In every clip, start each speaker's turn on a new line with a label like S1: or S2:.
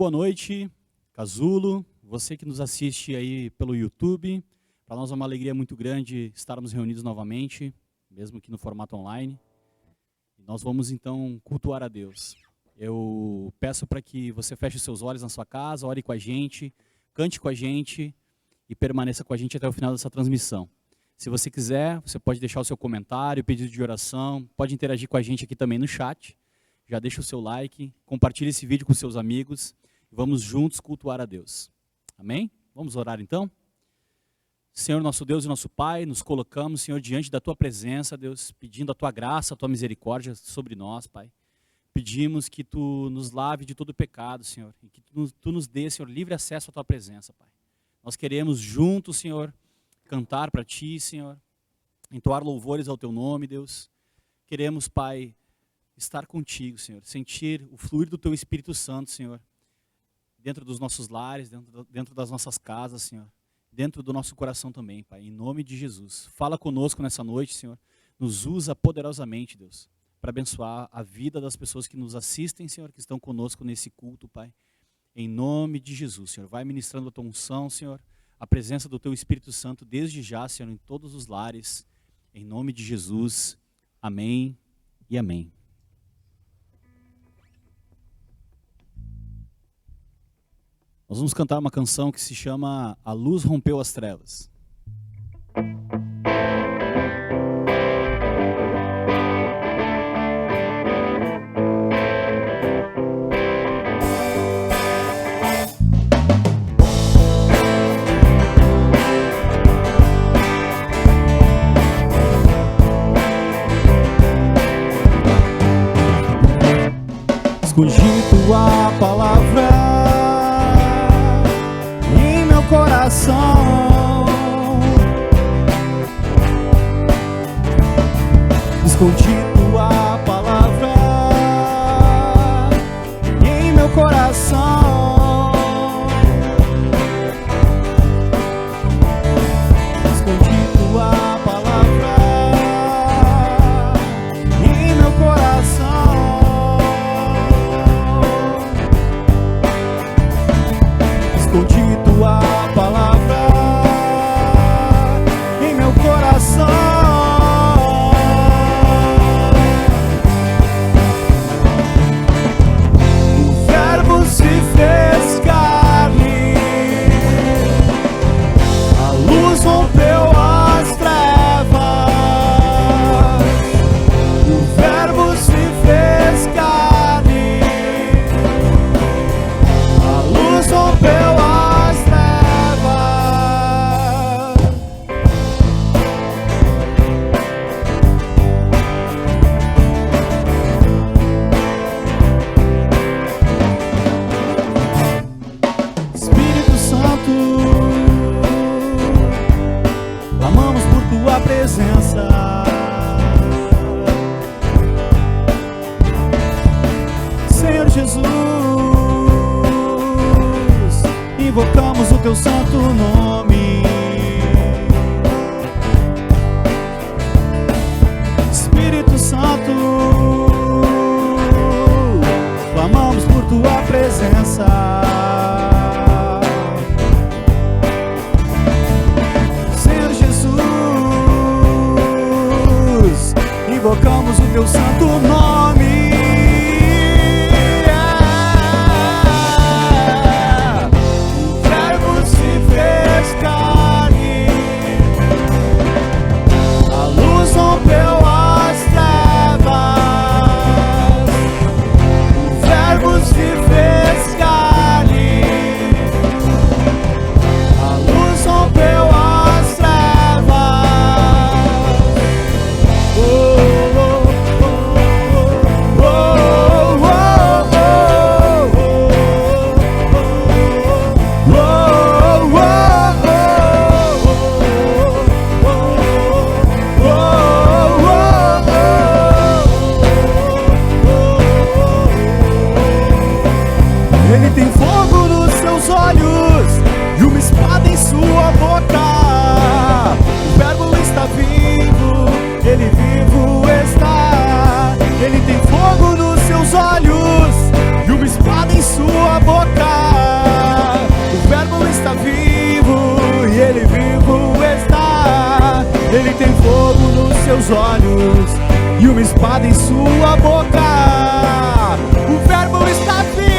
S1: boa noite, Casulo, você que nos assiste aí pelo YouTube. Para nós é uma alegria muito grande estarmos reunidos novamente, mesmo que no formato online. Nós vamos então cultuar a Deus. Eu peço para que você feche os seus olhos na sua casa, ore com a gente, cante com a gente e permaneça com a gente até o final dessa transmissão. Se você quiser, você pode deixar o seu comentário, pedido de oração, pode interagir com a gente aqui também no chat. Já deixa o seu like, compartilhe esse vídeo com seus amigos e vamos juntos cultuar a Deus. Amém? Vamos orar então? Senhor, nosso Deus e nosso Pai, nos colocamos, Senhor, diante da Tua presença, Deus, pedindo a Tua graça, a Tua misericórdia sobre nós, Pai. Pedimos que Tu nos lave de todo pecado, Senhor, e que Tu nos dê, Senhor, livre acesso à Tua presença, Pai. Nós queremos juntos, Senhor, cantar para Ti, Senhor, entoar louvores ao Teu nome, Deus. Queremos, Pai, estar contigo, Senhor, sentir o fluir do Teu Espírito Santo, Senhor, dentro dos nossos lares, dentro das nossas casas, Senhor, dentro do nosso coração também, Pai, em nome de Jesus. Fala conosco nessa noite, Senhor, nos usa poderosamente, Deus, para abençoar a vida das pessoas que nos assistem, Senhor, que estão conosco nesse culto, Pai, em nome de Jesus, Senhor. Vai ministrando a Tua unção, Senhor, a presença do Teu Espírito Santo desde já, Senhor, em todos os lares, em nome de Jesus. Amém e amém. Nós vamos cantar uma canção que se chama A Luz Rompeu as Trevas. Escondi Tua palavra em meu coração, escondi Tua palavra em meu coração, escondi Tua palavra em meu coração. Escondi Tua palavra em meu coração. O Verbo se fez carne, a luz rompeu as trevas. O Verbo se fez carne, a luz rompeu as trevas. Espírito Santo, clamamos por Tua presença. Senhor Jesus, invocamos o Teu santo nome. Espírito Santo, clamamos por Tua presença. Senhor Jesus, invocamos o Teu santo nome. O Verbo se fez carne, seus olhos e uma espada em sua boca. O verbo está vivo.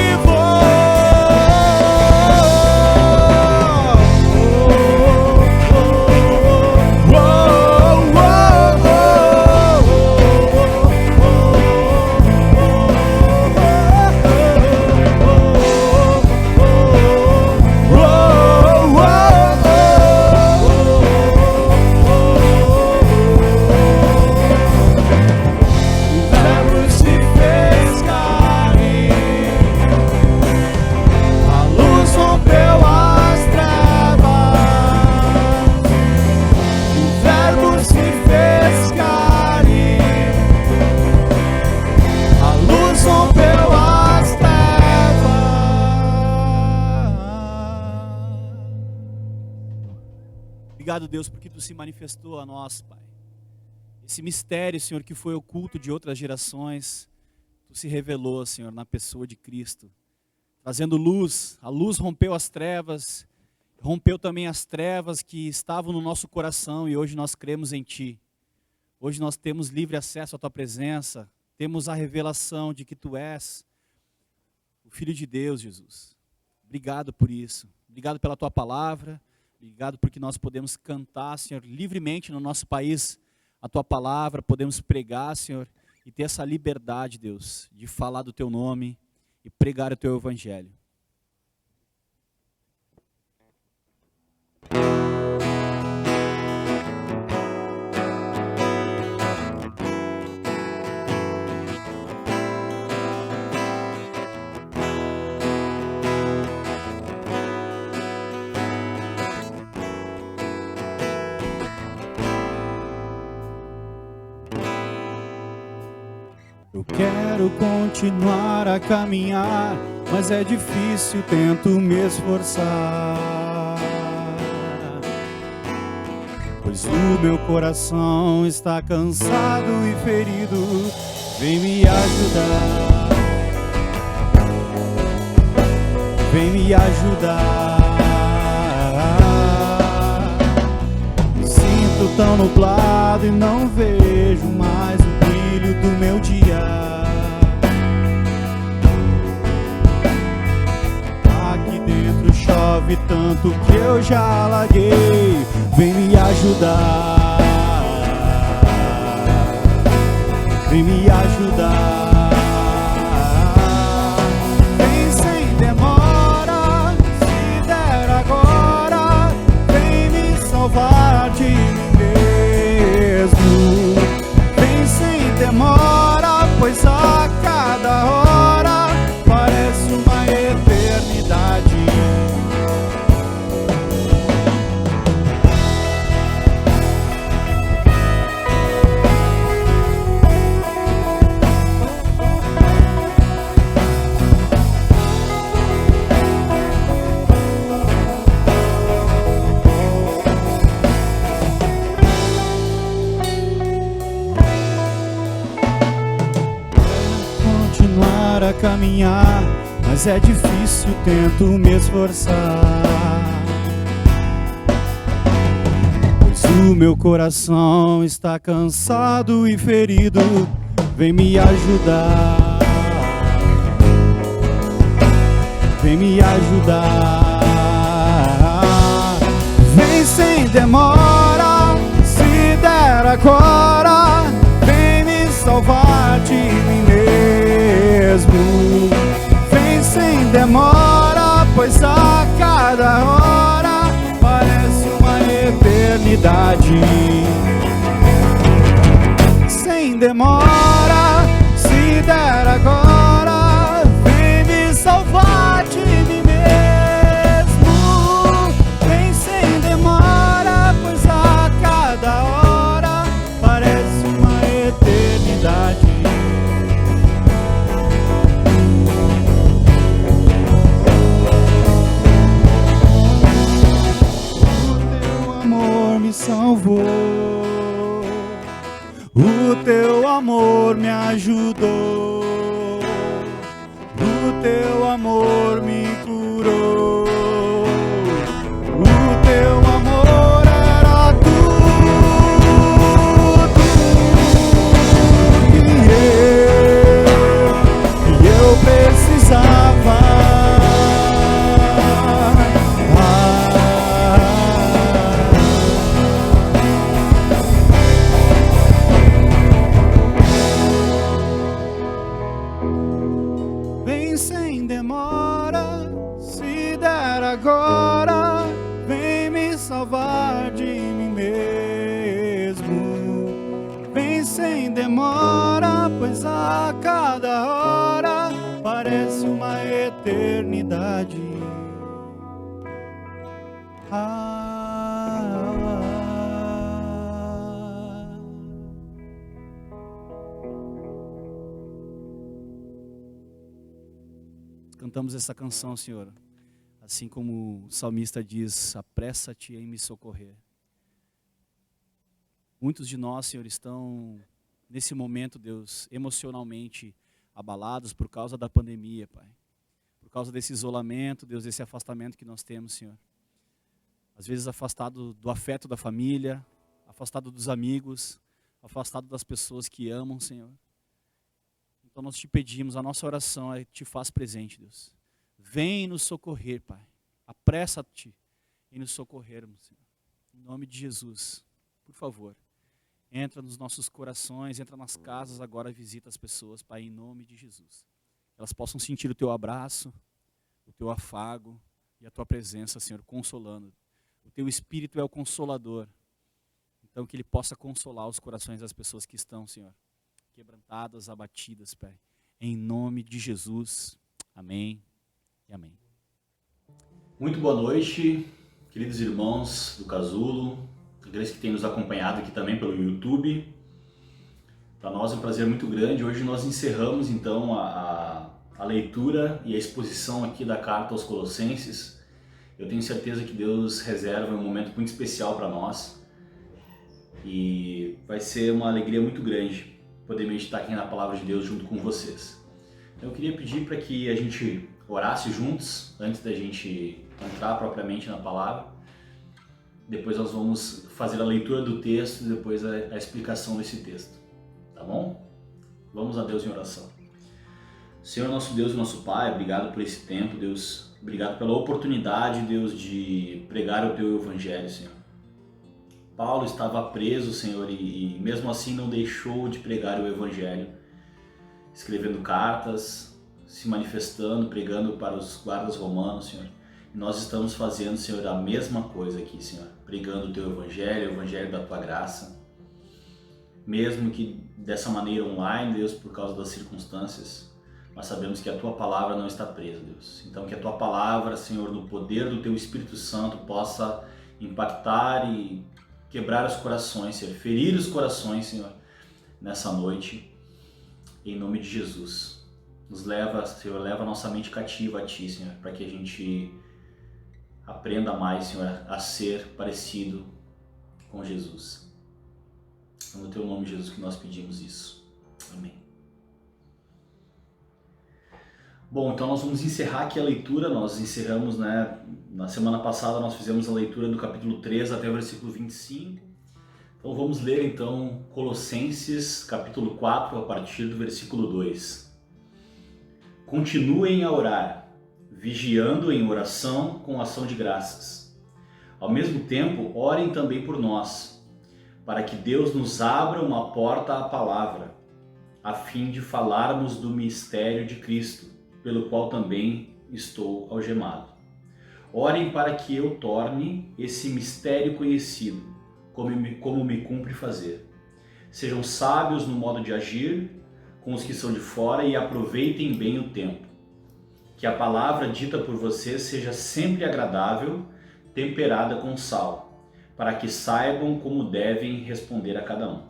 S1: Obrigado, Deus, porque Tu se manifestou a nós, Pai. Esse mistério, Senhor, que foi oculto de outras gerações, Tu se revelou, Senhor, na pessoa de Cristo, trazendo luz. A luz rompeu as trevas, rompeu também as trevas que estavam no nosso coração, e hoje nós cremos em Ti. Hoje nós temos livre acesso à Tua presença, temos a revelação de que Tu és o Filho de Deus, Jesus. Obrigado por isso. Obrigado pela Tua palavra. Obrigado porque nós podemos cantar, Senhor, livremente no nosso país a Tua palavra, podemos pregar, Senhor, e ter essa liberdade, Deus, de falar do Teu nome e pregar o Teu evangelho. Eu quero continuar a caminhar, mas é difícil, tento me esforçar, pois o meu coração está cansado e ferido. Vem me ajudar, vem me ajudar. Me sinto tão nublado e não vejo mais o brilho do meu dia. Aqui dentro chove tanto que eu já larguei. Vem me ajudar, vem me ajudar. Vem sem demora, se der agora. Vem me salvar de mim mesmo. Vem sem demora, pois a cada hora parece uma eternidade. A caminhar, mas é difícil, tento me esforçar, pois o meu coração está cansado e ferido. Vem me ajudar, vem me ajudar. Vem sem demora, se der agora. Vem me salvar de mim mesmo. Vem sem demora, pois a cada hora parece uma eternidade. Sem demora, se der agora. Vem me salvar de mim mesmo. Vem sem demora, pois a cada hora parece uma eternidade. Salvou, o Teu amor me ajudou, o Teu amor me curou, o Teu amor era tudo agora vem me salvar de mim mesmo. Vem sem demora, pois a cada hora parece uma eternidade. Cantamos essa canção, Senhor, assim como o salmista diz: apressa-te em me socorrer. Muitos de nós, Senhor, estão nesse momento, Deus, emocionalmente abalados por causa da pandemia, Pai. Por causa desse isolamento, Deus, desse afastamento que nós temos, Senhor. Às vezes afastado do afeto da família, afastado dos amigos, afastado das pessoas que amam, Senhor. Então nós te pedimos, a nossa oração é: te faz presente, Deus. Vem nos socorrer, Pai. Apressa-te em nos socorrermos, Senhor. Em nome de Jesus, por favor, entra nos nossos corações, entra nas casas agora, visita as pessoas, Pai, em nome de Jesus. Elas possam sentir o teu abraço, o teu afago e a tua presença, Senhor, consolando. O teu Espírito é o consolador. Então que ele possa consolar os corações das pessoas que estão, Senhor, quebrantadas, abatidas, Pai. Em nome de Jesus. Amém e amém. Muito boa noite, queridos irmãos do Casulo, aqueles que têm nos acompanhado aqui também pelo YouTube. Para nós é um prazer muito grande. Hoje nós encerramos então a leitura e a exposição aqui da carta aos Colossenses. Eu tenho certeza que Deus reserva um momento muito especial para nós e vai ser uma alegria muito grande poder meditar aqui na Palavra de Deus junto com vocês. Eu queria pedir para que a gente orasse juntos antes da gente entrar propriamente na Palavra. Depois nós vamos fazer a leitura do texto e depois a explicação desse texto. Tá bom? Vamos a Deus em oração. Senhor, nosso Deus e nosso Pai, obrigado por esse tempo, Deus. Obrigado pela oportunidade, Deus, de pregar o Teu Evangelho, Senhor. Paulo estava preso, Senhor, e mesmo assim não deixou de pregar o Evangelho, escrevendo cartas, se manifestando, pregando para os guardas romanos, Senhor. E nós estamos fazendo, Senhor, a mesma coisa aqui, Senhor, pregando o Teu Evangelho, o Evangelho da Tua graça. Mesmo que dessa maneira online, Deus, por causa das circunstâncias, nós sabemos que a Tua Palavra não está presa, Deus. Então que a Tua Palavra, Senhor, no poder do Teu Espírito Santo, possa impactar e quebrar os corações, Senhor, ferir os corações, Senhor, nessa noite, em nome de Jesus. Nos leva, Senhor, leva a nossa mente cativa a Ti, Senhor, para que a gente aprenda mais, Senhor, a ser parecido com Jesus. É no Teu nome, Jesus, que nós pedimos isso. Amém. Bom, então nós vamos encerrar aqui a leitura. Nós encerramos, na semana passada nós fizemos a leitura do capítulo 3 até o versículo 25. Então vamos ler então Colossenses capítulo 4 a partir do versículo 2. Continuem a orar, vigiando em oração com ação de graças. Ao mesmo tempo, orem também por nós, para que Deus nos abra uma porta à palavra, a fim de falarmos do mistério de Cristo, pelo qual também estou algemado. Orem para que eu torne esse mistério conhecido, como me cumpre fazer. Sejam sábios no modo de agir com os que são de fora e aproveitem bem o tempo. Que a palavra dita por vocês seja sempre agradável, temperada com sal, para que saibam como devem responder a cada um.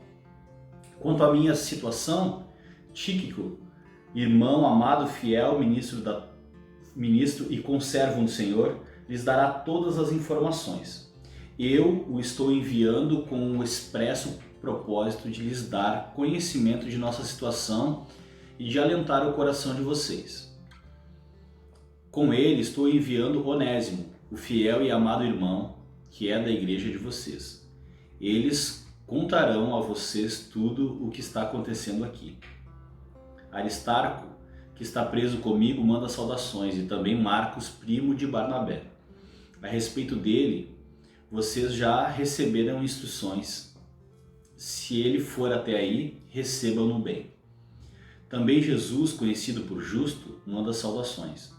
S1: Quanto à minha situação, Tíquico, irmão amado, fiel, ministro e conservo no Senhor, lhes dará todas as informações. Eu o estou enviando com o expresso propósito de lhes dar conhecimento de nossa situação e de alentar o coração de vocês. Com ele estou enviando Onésimo, o fiel e amado irmão, que é da igreja de vocês. Eles contarão a vocês tudo o que está acontecendo aqui. Aristarco, que está preso comigo, manda saudações, e também Marcos, primo de Barnabé. A respeito dele, vocês já receberam instruções. Se ele for até aí, recebam-no bem. Também Jesus, conhecido por Justo, manda saudações.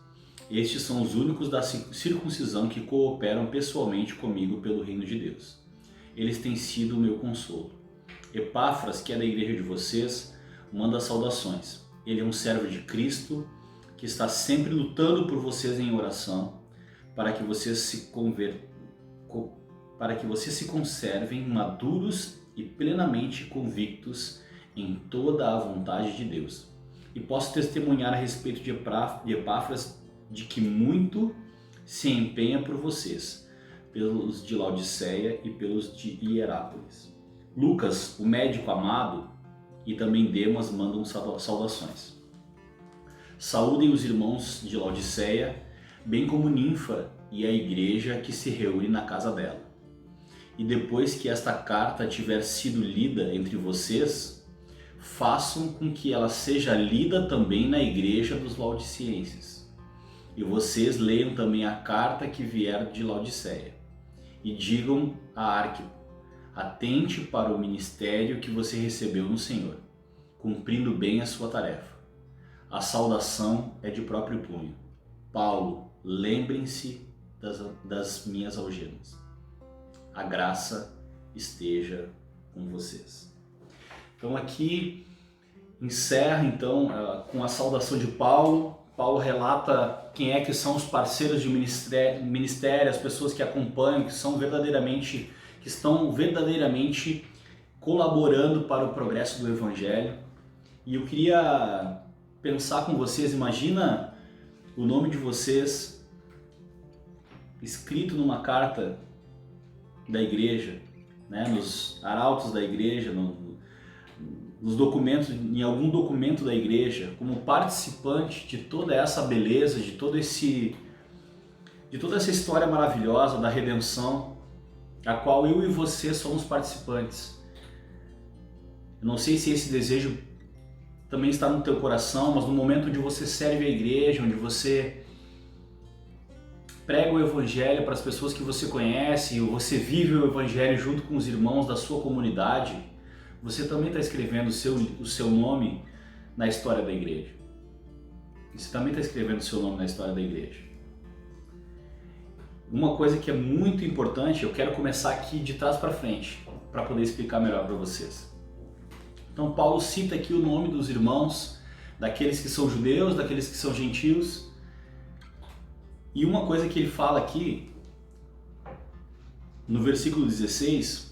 S1: Estes são os únicos da circuncisão que cooperam pessoalmente comigo pelo reino de Deus. Eles têm sido o meu consolo. Epáfras, que é da igreja de vocês, manda saudações. Ele é um servo de Cristo que está sempre lutando por vocês em oração, para que vocês se conservem maduros e plenamente convictos em toda a vontade de Deus. E posso testemunhar a respeito de Epáfras de que muito se empenha por vocês, pelos de Laodiceia e pelos de Hierápolis. Lucas, o médico amado, e também Demas mandam saudações. Saúdem os irmãos de Laodiceia, bem como Ninfa e a igreja que se reúne na casa dela. E depois que esta carta tiver sido lida entre vocês, façam com que ela seja lida também na igreja dos laodicenses. E vocês leiam também a carta que vier de Laodiceia. E digam a Arquipo: atente para o ministério que você recebeu no Senhor, cumprindo bem a sua tarefa. A saudação é de próprio punho. Paulo, lembrem-se das minhas algemas. A graça esteja com vocês. Então aqui encerra então com a saudação de Paulo. Paulo relata quem é que são os parceiros de ministério, as pessoas que acompanham, que estão verdadeiramente colaborando para o progresso do Evangelho. E eu queria pensar com vocês, imagina o nome de vocês escrito numa carta da igreja, né, nos arautos da igreja, nos documentos, em algum documento da igreja, como participante de toda essa beleza, de toda essa história maravilhosa da redenção, a qual eu e você somos participantes. Eu não sei se esse desejo também está no teu coração, mas no momento onde você serve a igreja, onde você prega o evangelho para as pessoas que você conhece, ou você vive o evangelho junto com os irmãos da sua comunidade, você também está escrevendo o seu nome na história da igreja. Você também está escrevendo o seu nome na história da igreja. Uma coisa que é muito importante, eu quero começar aqui de trás para frente, para poder explicar melhor para vocês. Então Paulo cita aqui o nome dos irmãos, daqueles que são judeus, daqueles que são gentios. E uma coisa que ele fala aqui, no versículo 16,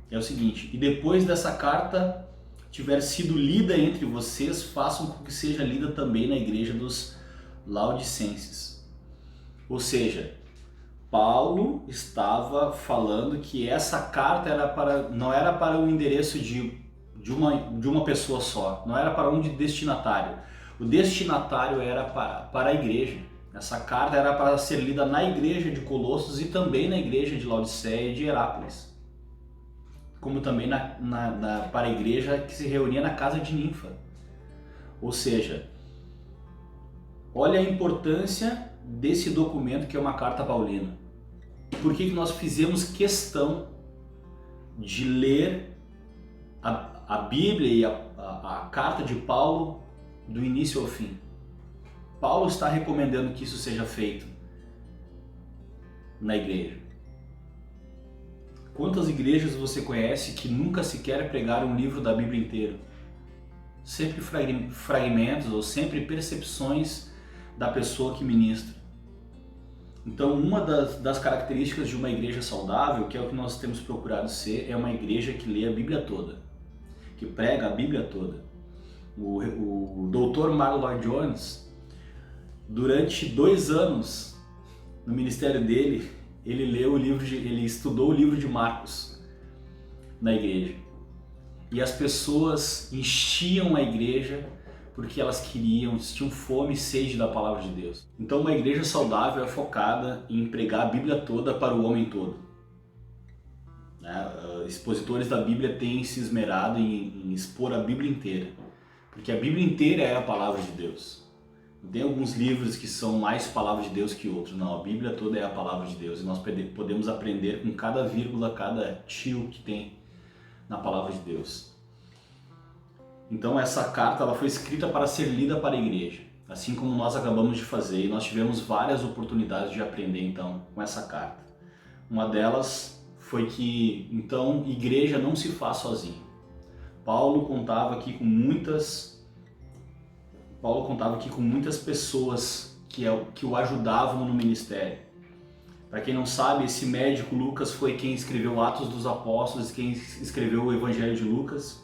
S1: é o seguinte: e depois dessa carta tiver sido lida entre vocês, façam com que seja lida também na igreja dos laodicenses. Ou seja, Paulo estava falando que essa carta não era para o endereço de uma pessoa só, não era para um destinatário. O destinatário era para a igreja. Essa carta era para ser lida na igreja de Colossos e também na igreja de Laodiceia e de Hierápolis, como também para a igreja que se reunia na casa de Ninfa. Ou seja, olha a importância desse documento que é uma carta paulina. Por que nós fizemos questão de ler a Bíblia e a carta de Paulo do início ao fim? Paulo está recomendando que isso seja feito na igreja. Quantas igrejas você conhece que nunca sequer pregaram um livro da Bíblia inteiro? Sempre fragmentos ou sempre percepções da pessoa que ministra. Então, uma das características de uma igreja saudável, que é o que nós temos procurado ser, é uma igreja que lê a Bíblia toda, que prega a Bíblia toda. O Dr. Mark Lloyd Jones, durante 2 anos no ministério dele, ele estudou o livro de Marcos na igreja. E as pessoas enchiam a igreja porque elas tinham fome e sede da palavra de Deus. Então uma igreja saudável é focada em pregar a Bíblia toda para o homem todo. Expositores da Bíblia têm se esmerado em expor a Bíblia inteira, porque a Bíblia inteira é a palavra de Deus. Não tem alguns livros que são mais palavra de Deus que outros, não. A Bíblia toda é a palavra de Deus e nós podemos aprender com cada vírgula, cada tio que tem na palavra de Deus. Então essa carta ela foi escrita para ser lida para a igreja. assim como nós acabamos de fazer, e nós tivemos várias oportunidades de aprender então com essa carta. Uma delas foi que então igreja não se faz sozinho. Paulo contava aqui com muitas pessoas que o ajudavam no ministério. Para quem não sabe, esse médico Lucas foi quem escreveu Atos dos Apóstolos, quem escreveu o Evangelho de Lucas.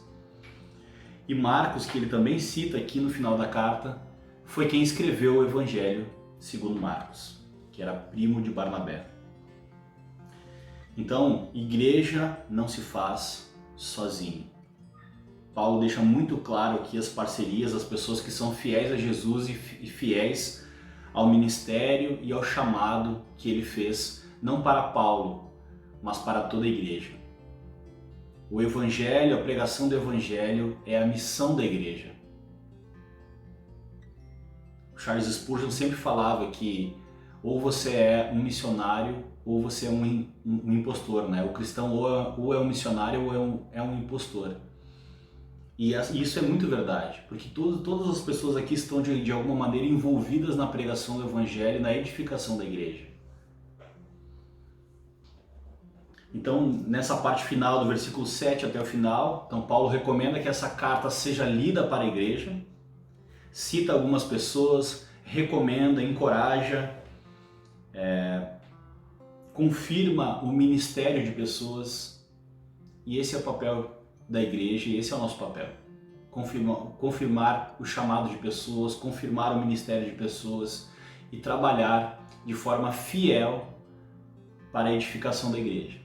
S1: E Marcos, que ele também cita aqui no final da carta, foi quem escreveu o Evangelho segundo Marcos, que era primo de Barnabé. Então, igreja não se faz sozinho. Paulo deixa muito claro aqui as parcerias, as pessoas que são fiéis a Jesus e fiéis ao ministério e ao chamado que ele fez, não para Paulo, mas para toda a igreja. O Evangelho, a pregação do Evangelho é a missão da igreja. Charles Spurgeon sempre falava que ou você é um missionário ou você é um impostor, né? O cristão ou é um missionário ou é um impostor. E isso é muito verdade, porque todas as pessoas aqui estão de alguma maneira envolvidas na pregação do Evangelho e na edificação da igreja. Então, nessa parte final do versículo 7 até o final, então Paulo recomenda que essa carta seja lida para a igreja, cita algumas pessoas, recomenda, encoraja, confirma o ministério de pessoas, e esse é o papel da igreja, e esse é o nosso papel. Confirmar o chamado de pessoas, confirmar o ministério de pessoas e trabalhar de forma fiel para a edificação da igreja.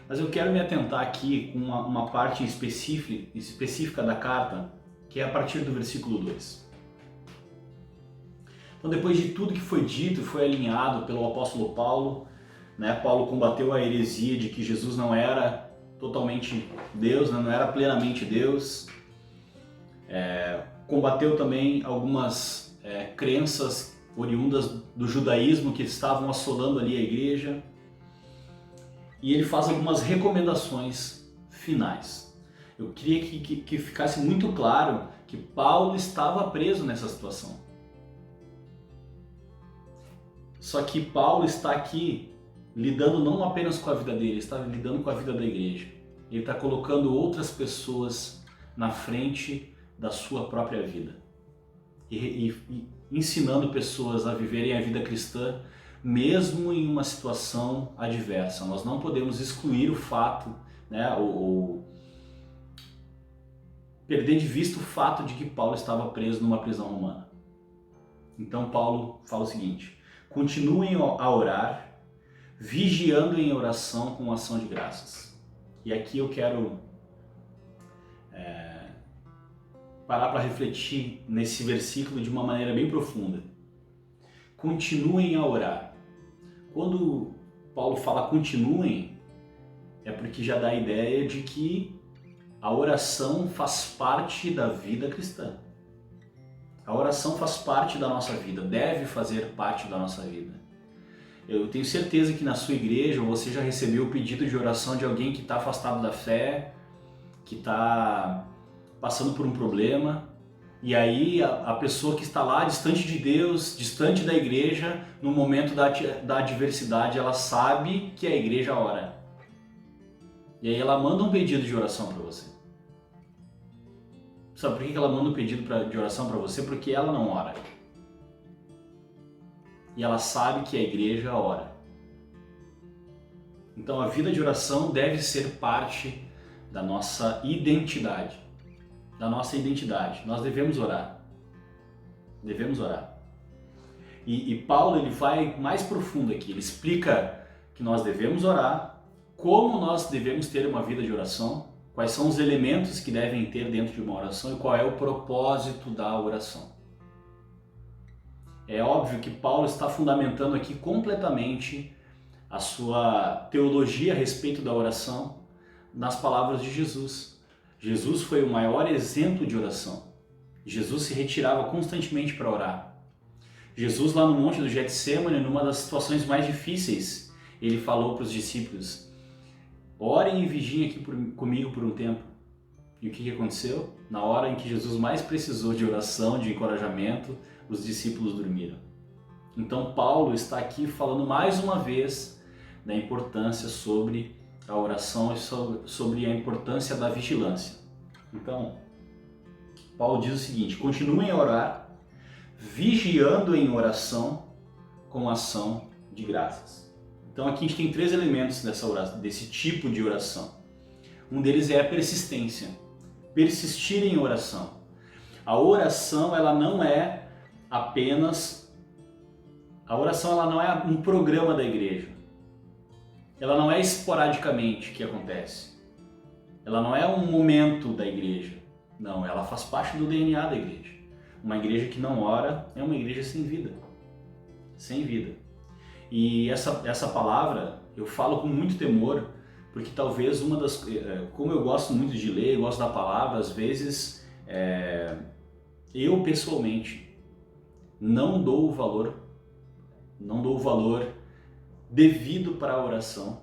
S1: Mas eu quero me atentar aqui com uma parte específica da carta, que é a partir do versículo 2. Então, depois de tudo que foi dito e foi alinhado pelo apóstolo Paulo, né, Paulo combateu a heresia de que Jesus não era totalmente Deus, né, não era plenamente Deus, combateu também algumas crenças oriundas do judaísmo que estavam assolando ali a igreja, e ele faz algumas recomendações finais. Eu queria que ficasse muito claro que Paulo estava preso nessa situação. Só que Paulo está aqui lidando não apenas com a vida dele, ele está lidando com a vida da igreja. Ele está colocando outras pessoas na frente da sua própria vida. E ensinando pessoas a viverem a vida cristã, mesmo em uma situação adversa. Nós não podemos excluir o fato, né, ou perder de vista o fato de que Paulo estava preso numa prisão romana. Então Paulo fala o seguinte: continuem a orar, vigiando em oração com ação de graças. E aqui eu quero parar para refletir nesse versículo de uma maneira bem profunda. Continuem a orar. Quando Paulo fala continuem, é porque já dá a ideia de que a oração faz parte da vida cristã. A oração faz parte da nossa vida, deve fazer parte da nossa vida. Eu tenho certeza que na sua igreja você já recebeu o pedido de oração de alguém que está afastado da fé, que está passando por um problema, e aí a pessoa que está lá distante de Deus, distante da igreja, no momento da adversidade, ela sabe que a igreja ora. E aí ela manda um pedido de oração para você. Sabe por que ela manda um pedido de oração para você? Porque ela não ora. E ela sabe que a igreja ora. Então a vida de oração deve ser parte da nossa identidade. Nós devemos orar. Devemos orar. E Paulo ele vai mais profundo aqui. Ele explica que nós devemos orar, como nós devemos ter uma vida de oração, quais são os elementos que devem ter dentro de uma oração e qual é o propósito da oração. É óbvio que Paulo está fundamentando aqui completamente a sua teologia a respeito da oração nas palavras de Jesus. Jesus foi o maior exemplo de oração. Jesus se retirava constantemente para orar. Jesus, lá no Monte do Getsêmani, numa das situações mais difíceis, ele falou para os discípulos: orem e vigiem aqui comigo por um tempo. E o que aconteceu? Na hora em que Jesus mais precisou de oração, de encorajamento, os discípulos dormiram. Então Paulo está aqui falando mais uma vez da importância sobre a oração e sobre a importância da vigilância. Então, Paulo diz o seguinte: continuem a orar, vigiando em oração com ação de graças. Então aqui a gente tem 3 elementos dessa oração, desse tipo de oração. Um deles é a persistência. Persistir em oração. A oração, ela não é apenas... A oração, ela não é um programa da igreja. Ela não é esporadicamente que acontece. Ela não é um momento da igreja. Não, ela faz parte do DNA da igreja. Uma igreja que não ora é uma igreja sem vida. Sem vida. E essa palavra eu falo com muito temor, porque talvez uma das... Como eu gosto muito de ler, eu gosto da palavra, às vezes eu pessoalmente não dou o valor devido para a oração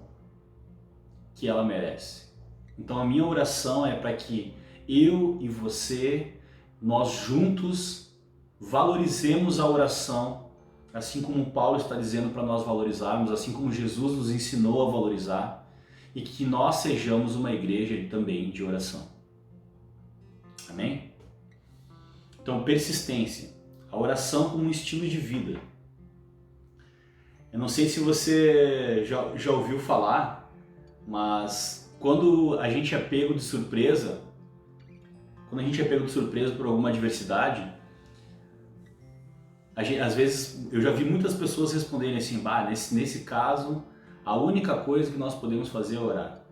S1: que ela merece. Então a minha oração é para que eu e você, nós juntos valorizemos a oração, assim como Paulo está dizendo para nós valorizarmos, assim como Jesus nos ensinou a valorizar, e que nós sejamos uma igreja também de oração. Amém? Então, persistência. A oração como um estilo de vida. Eu não sei se você já ouviu falar, mas quando a gente é pego de surpresa, por alguma adversidade, às vezes eu já vi muitas pessoas responderem assim: nesse caso, a única coisa que nós podemos fazer é orar.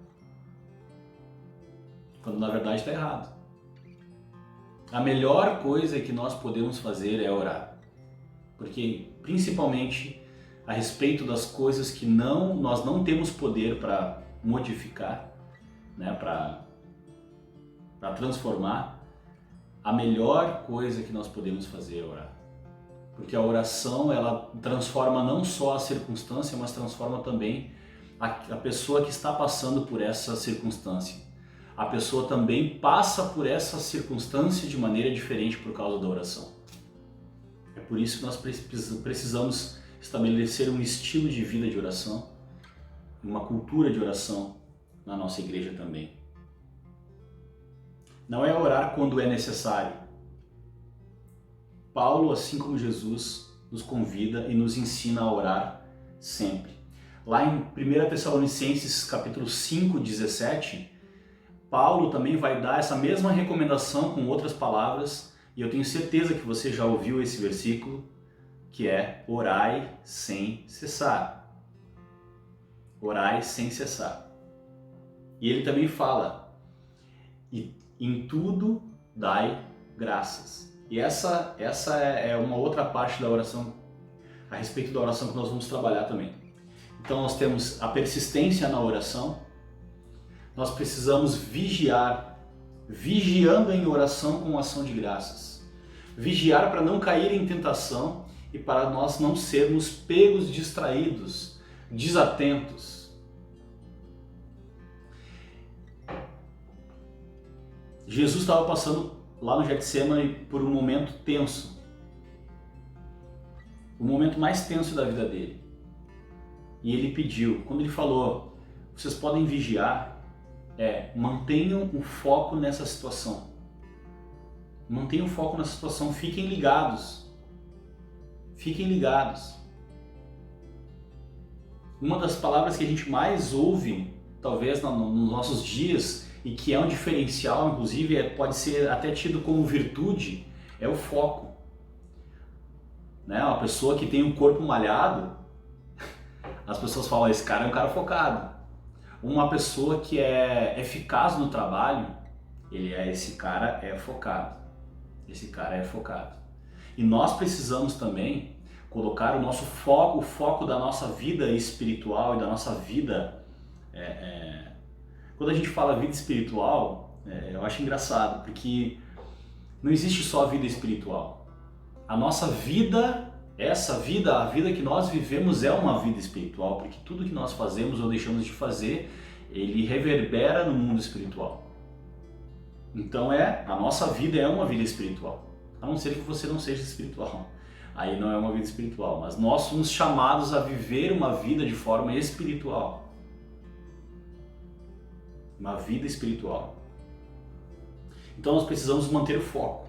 S1: Quando na verdade está errado. A melhor coisa que nós podemos fazer é orar. Porque principalmente a respeito das coisas que nós não temos poder para modificar, né, para transformar, a melhor coisa que nós podemos fazer é orar. Porque a oração, ela transforma não só a circunstância, mas transforma também a pessoa que está passando por essa circunstância. A pessoa também passa por essa circunstância de maneira diferente por causa da oração. É por isso que nós precisamos estabelecer um estilo de vida de oração, uma cultura de oração na nossa igreja também. Não é orar quando é necessário. Paulo, assim como Jesus, nos convida e nos ensina a orar sempre. Lá em 1 Tessalonicenses capítulo 5, 17, Paulo também vai dar essa mesma recomendação com outras palavras, e eu tenho certeza que você já ouviu esse versículo, que é: orai sem cessar. Orai sem cessar. E ele também fala: e em tudo dai graças. E essa é uma outra parte da oração, a respeito da oração, que nós vamos trabalhar também. Então nós temos a persistência na oração, nós precisamos vigiar, vigiando em oração com ação de graças. Vigiar para não cair em tentação e para nós não sermos pegos, distraídos, desatentos. Jesus estava passando lá no Getsemane por um momento tenso, o momento mais tenso da vida dele. E ele pediu, quando ele falou: vocês podem vigiar, mantenham o foco nessa situação. Mantenham o foco nessa situação, fiquem ligados. Fiquem ligados. Uma das palavras que a gente mais ouve, talvez nos nossos dias, e que é um diferencial, inclusive pode ser até tido como virtude, é o foco. Né? Uma pessoa que tem um corpo malhado, as pessoas falam: esse cara é um cara focado. Uma pessoa que é eficaz no trabalho, esse cara é focado. Esse cara é focado. E nós precisamos também colocar o nosso foco, o foco da nossa vida espiritual e da nossa vida. Quando a gente fala vida espiritual, eu acho engraçado, porque não existe só a vida espiritual. A nossa vida, a vida que nós vivemos é uma vida espiritual, porque tudo que nós fazemos ou deixamos de fazer, ele reverbera no mundo espiritual. Então a nossa vida é uma vida espiritual. A não ser que você não seja espiritual. Aí não é uma vida espiritual. Mas nós somos chamados a viver uma vida de forma espiritual. Uma vida espiritual. Então nós precisamos manter o foco.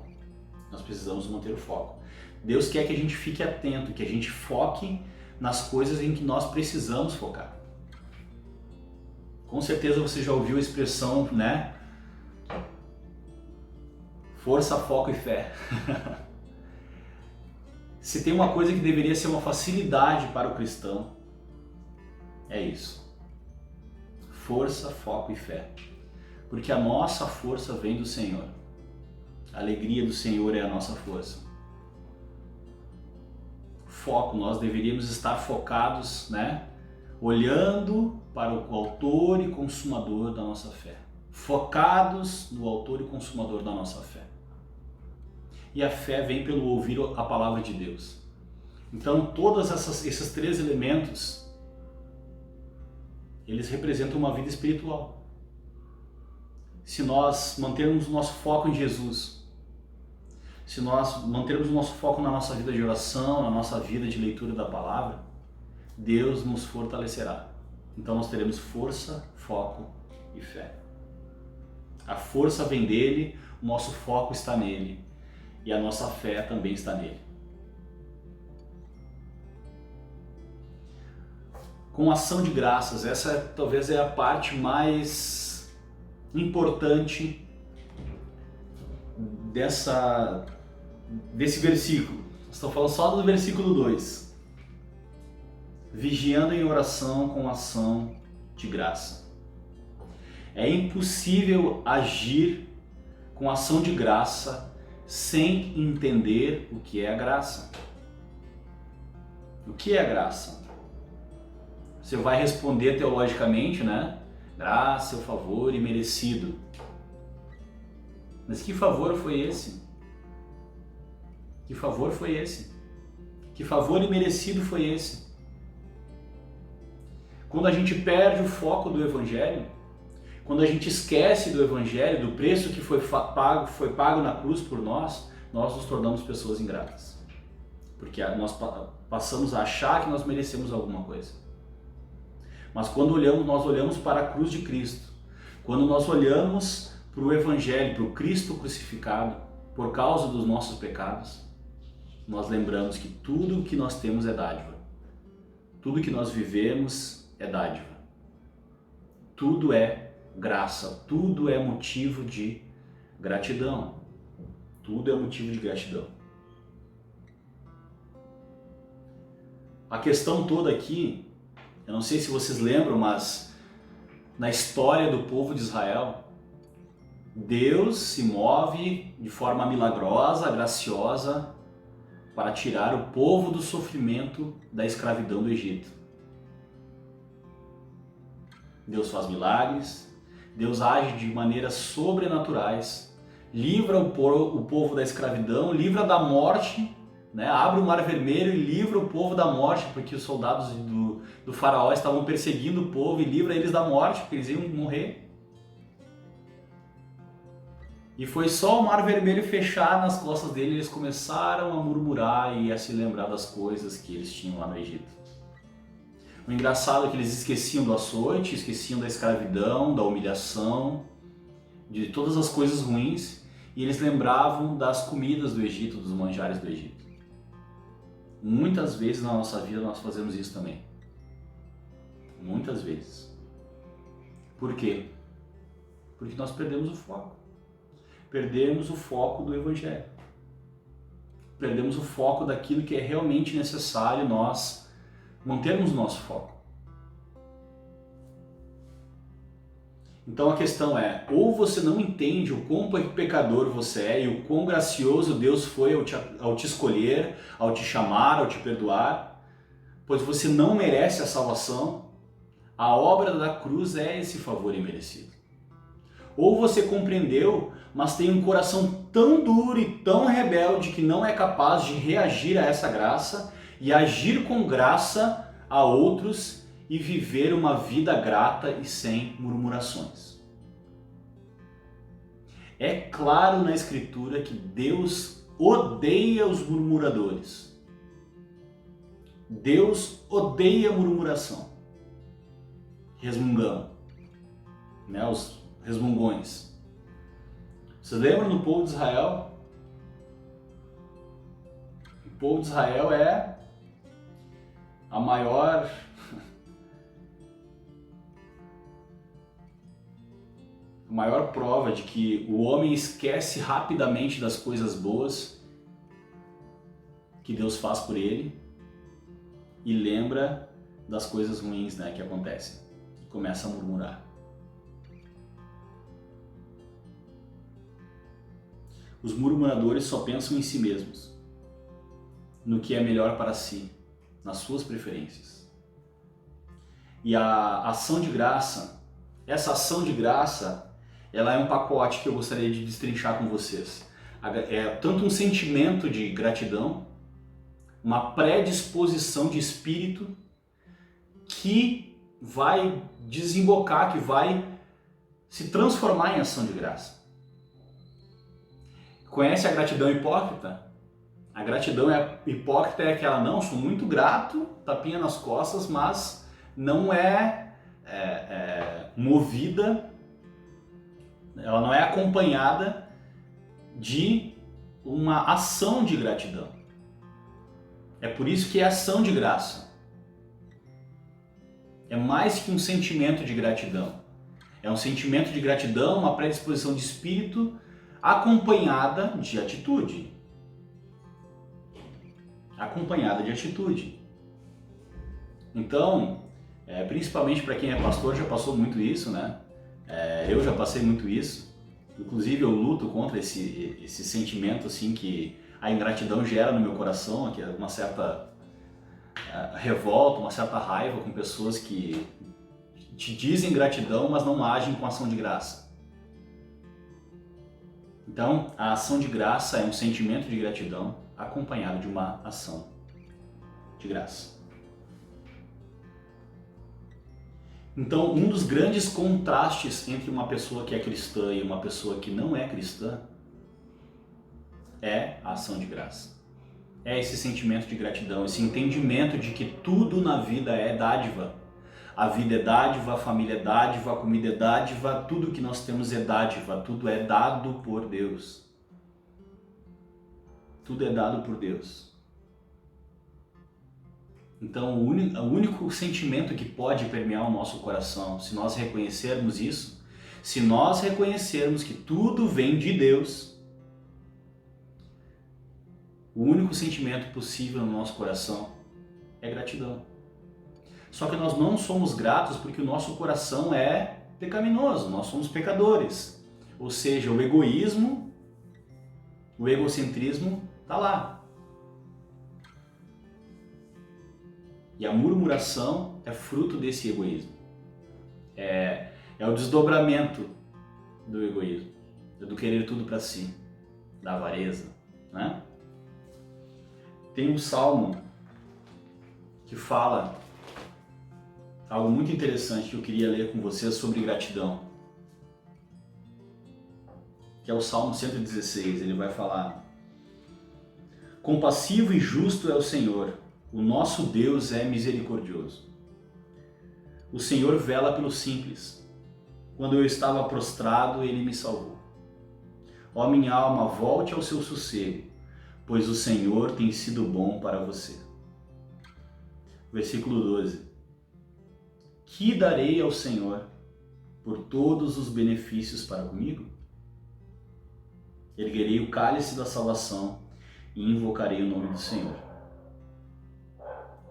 S1: Nós precisamos manter o foco. Deus quer que a gente fique atento, que a gente foque nas coisas em que nós precisamos focar. Com certeza você já ouviu a expressão, né? Força, foco e fé. Se tem uma coisa que deveria ser uma facilidade para o cristão, é isso. Força, foco e fé. Porque a nossa força vem do Senhor. A alegria do Senhor é a nossa força. Foco, nós deveríamos estar focados, né? Olhando para o autor e consumador da nossa fé. Focados no autor e consumador da nossa fé. E a fé vem pelo ouvir a palavra de Deus. Então, todos esses três elementos, eles representam uma vida espiritual. Se nós mantermos o nosso foco em Jesus, se nós mantermos o nosso foco na nossa vida de oração, na nossa vida de leitura da palavra, Deus nos fortalecerá. Então nós teremos força, foco e fé. A força vem dele, o nosso foco está nele e a nossa fé também está nele. Com ação de graças, essa talvez é a parte mais importante desse versículo. Estou falando só do versículo 2. Vigiando em oração com ação de graça. É impossível agir com ação de graça sem entender o que é a graça. O que é a graça? Você vai responder teologicamente, né? Graça, o favor imerecido. Mas que favor foi esse? Que favor foi esse? Que favor imerecido foi esse? Quando a gente perde o foco do Evangelho, quando a gente esquece do Evangelho, do preço que foi pago na cruz por nós nos tornamos pessoas ingratas. Porque nós passamos a achar que nós merecemos alguma coisa. Mas quando nós olhamos para a cruz de Cristo, quando nós olhamos para o Evangelho, para o Cristo crucificado, por causa dos nossos pecados, nós lembramos que tudo o que nós temos é dádiva. Tudo que nós vivemos é dádiva. Tudo é graça, tudo é motivo de gratidão. Tudo é motivo de gratidão. A questão toda aqui, eu não sei se vocês lembram, mas na história do povo de Israel, Deus se move de forma milagrosa, graciosa, para tirar o povo do sofrimento da escravidão do Egito. Deus faz milagres, Deus age de maneiras sobrenaturais, livra o povo da escravidão, livra da morte, né? Abre o Mar Vermelho e livra o povo da morte, porque os soldados do faraó estavam perseguindo o povo e livra eles da morte, porque eles iam morrer. E foi só o Mar Vermelho fechar nas costas deles, eles começaram a murmurar e a se lembrar das coisas que eles tinham lá no Egito. O engraçado é que eles esqueciam do açoite, esqueciam da escravidão, da humilhação, de todas as coisas ruins, e eles lembravam das comidas do Egito, dos manjares do Egito. Muitas vezes na nossa vida nós fazemos isso também. Muitas vezes. Por quê? Porque nós perdemos o foco. Perdemos o foco do Evangelho. Perdemos o foco daquilo que é realmente necessário nós mantermos o nosso foco. Então a questão é, ou você não entende o quão pecador você é e o quão gracioso Deus foi ao te escolher, ao te chamar, ao te perdoar, pois você não merece a salvação. A obra da cruz é esse favor imerecido. Ou você compreendeu, mas tem um coração tão duro e tão rebelde que não é capaz de reagir a essa graça e agir com graça a outros e viver uma vida grata e sem murmurações. É claro na Escritura que Deus odeia os murmuradores. Deus odeia a murmuração. Resmungão, né? Os resmungões. Vocês lembram do povo de Israel? O povo de Israel é a maior prova de que o homem esquece rapidamente das coisas boas que Deus faz por ele e lembra das coisas ruins, né, que acontecem e começa a murmurar. Os murmuradores só pensam em si mesmos, no que é melhor para si, nas suas preferências. E a ação de graça, essa ação de graça, ela é um pacote que eu gostaria de destrinchar com vocês. É tanto um sentimento de gratidão, uma predisposição de espírito que vai desembocar, que vai se transformar em ação de graça. Conhece a gratidão hipócrita? A gratidão hipócrita é aquela, não, sou muito grato, tapinha nas costas, mas não é movida, ela não é acompanhada de uma ação de gratidão. É por isso que é ação de graça. É mais que um sentimento de gratidão. É um sentimento de gratidão, uma predisposição de espírito acompanhada de atitude. Acompanhada de atitude. Então, principalmente para quem é pastor, já passou muito isso, né? Eu já passei muito isso. Inclusive eu luto contra esse sentimento assim que a ingratidão gera no meu coração, que é uma certa revolta, uma certa raiva com pessoas que te dizem gratidão, mas não agem com ação de graça. Então, a ação de graça é um sentimento de gratidão acompanhado de uma ação de graça. Então, um dos grandes contrastes entre uma pessoa que é cristã e uma pessoa que não é cristã é a ação de graça. É esse sentimento de gratidão, esse entendimento de que tudo na vida é dádiva. A vida é dádiva, a família é dádiva, a comida é dádiva, tudo que nós temos é dádiva, tudo é dado por Deus. Tudo é dado por Deus. Então, o único sentimento que pode permear o nosso coração, se nós reconhecermos isso, se nós reconhecermos que tudo vem de Deus, o único sentimento possível no nosso coração é gratidão. Só que nós não somos gratos porque o nosso coração é pecaminoso, nós somos pecadores. Ou seja, o egoísmo, o egocentrismo está lá. E a murmuração é fruto desse egoísmo. É o desdobramento do egoísmo, do querer tudo para si, da avareza, né? Tem um salmo que fala algo muito interessante que eu queria ler com vocês sobre gratidão, que é o Salmo 116. Ele vai falar: compassivo e justo é o Senhor, o nosso Deus é misericordioso. O Senhor vela pelos simples. Quando eu estava prostrado, Ele me salvou. Ó minha alma, volte ao seu sossego, pois o Senhor tem sido bom para você. Versículo 12. Que darei ao Senhor por todos os benefícios para comigo? Erguerei o cálice da salvação e invocarei o nome do Senhor.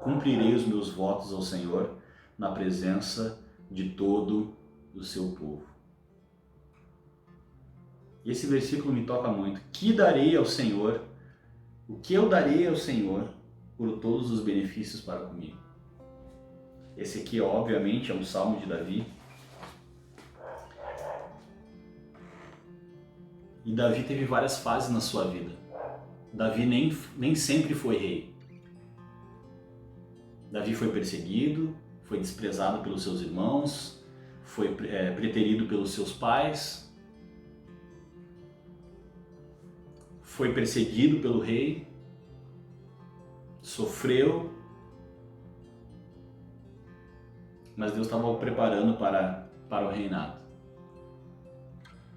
S1: Cumprirei os meus votos ao Senhor na presença de todo o seu povo. Esse versículo me toca muito. Que darei ao Senhor? O que eu darei ao Senhor por todos os benefícios para comigo? Esse aqui, obviamente, é um salmo de Davi. E Davi teve várias fases na sua vida. Davi nem sempre foi rei. Davi foi perseguido, foi desprezado pelos seus irmãos, foi preterido pelos seus pais. foi perseguido pelo rei, sofreu, mas Deus estava o preparando para o reinado.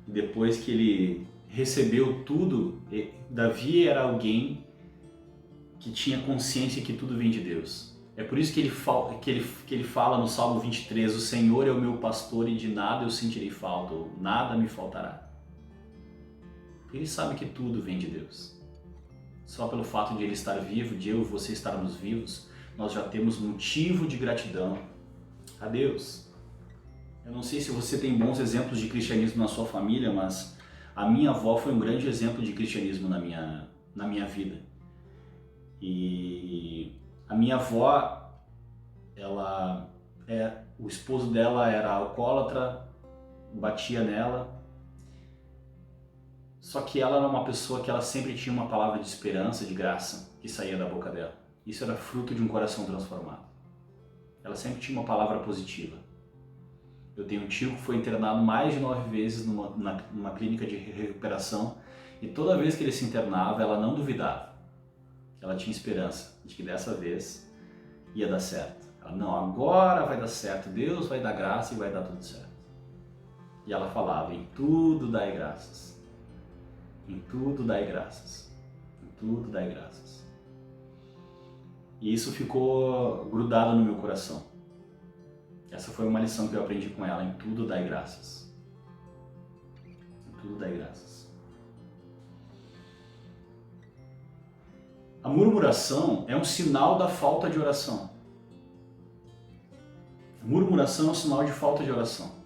S1: Depois que ele recebeu tudo, Davi era alguém que tinha consciência que tudo vem de Deus. É por isso que ele fala no Salmo 23, o Senhor é o meu pastor e de nada eu sentirei falta, ou nada me faltará. Ele sabe que tudo vem de Deus. Só pelo fato de ele estar vivo, de eu e você estarmos vivos, nós já temos motivo de gratidão a Deus. Eu não sei se você tem bons exemplos de cristianismo na sua família, mas a minha avó foi um grande exemplo de cristianismo na minha vida. E a minha avó, o esposo dela era alcoólatra, batia nela. Só que ela era uma pessoa que ela sempre tinha uma palavra de esperança, de graça, que saía da boca dela. Isso era fruto de um coração transformado. Ela sempre tinha uma palavra positiva. Eu tenho um tio que foi internado mais de 9 vezes numa clínica de recuperação, e toda vez que ele se internava, ela não duvidava. Ela tinha esperança de que dessa vez ia dar certo. Ela, não, agora vai dar certo, Deus vai dar graça e vai dar tudo certo. E ela falava, em tudo dai graças. Em tudo dai graças. Em tudo dai graças. E isso ficou grudado no meu coração. Essa foi uma lição que eu aprendi com ela. Em tudo dai graças. Em tudo dai graças. A murmuração é um sinal da falta de oração. A murmuração é um sinal de falta de oração.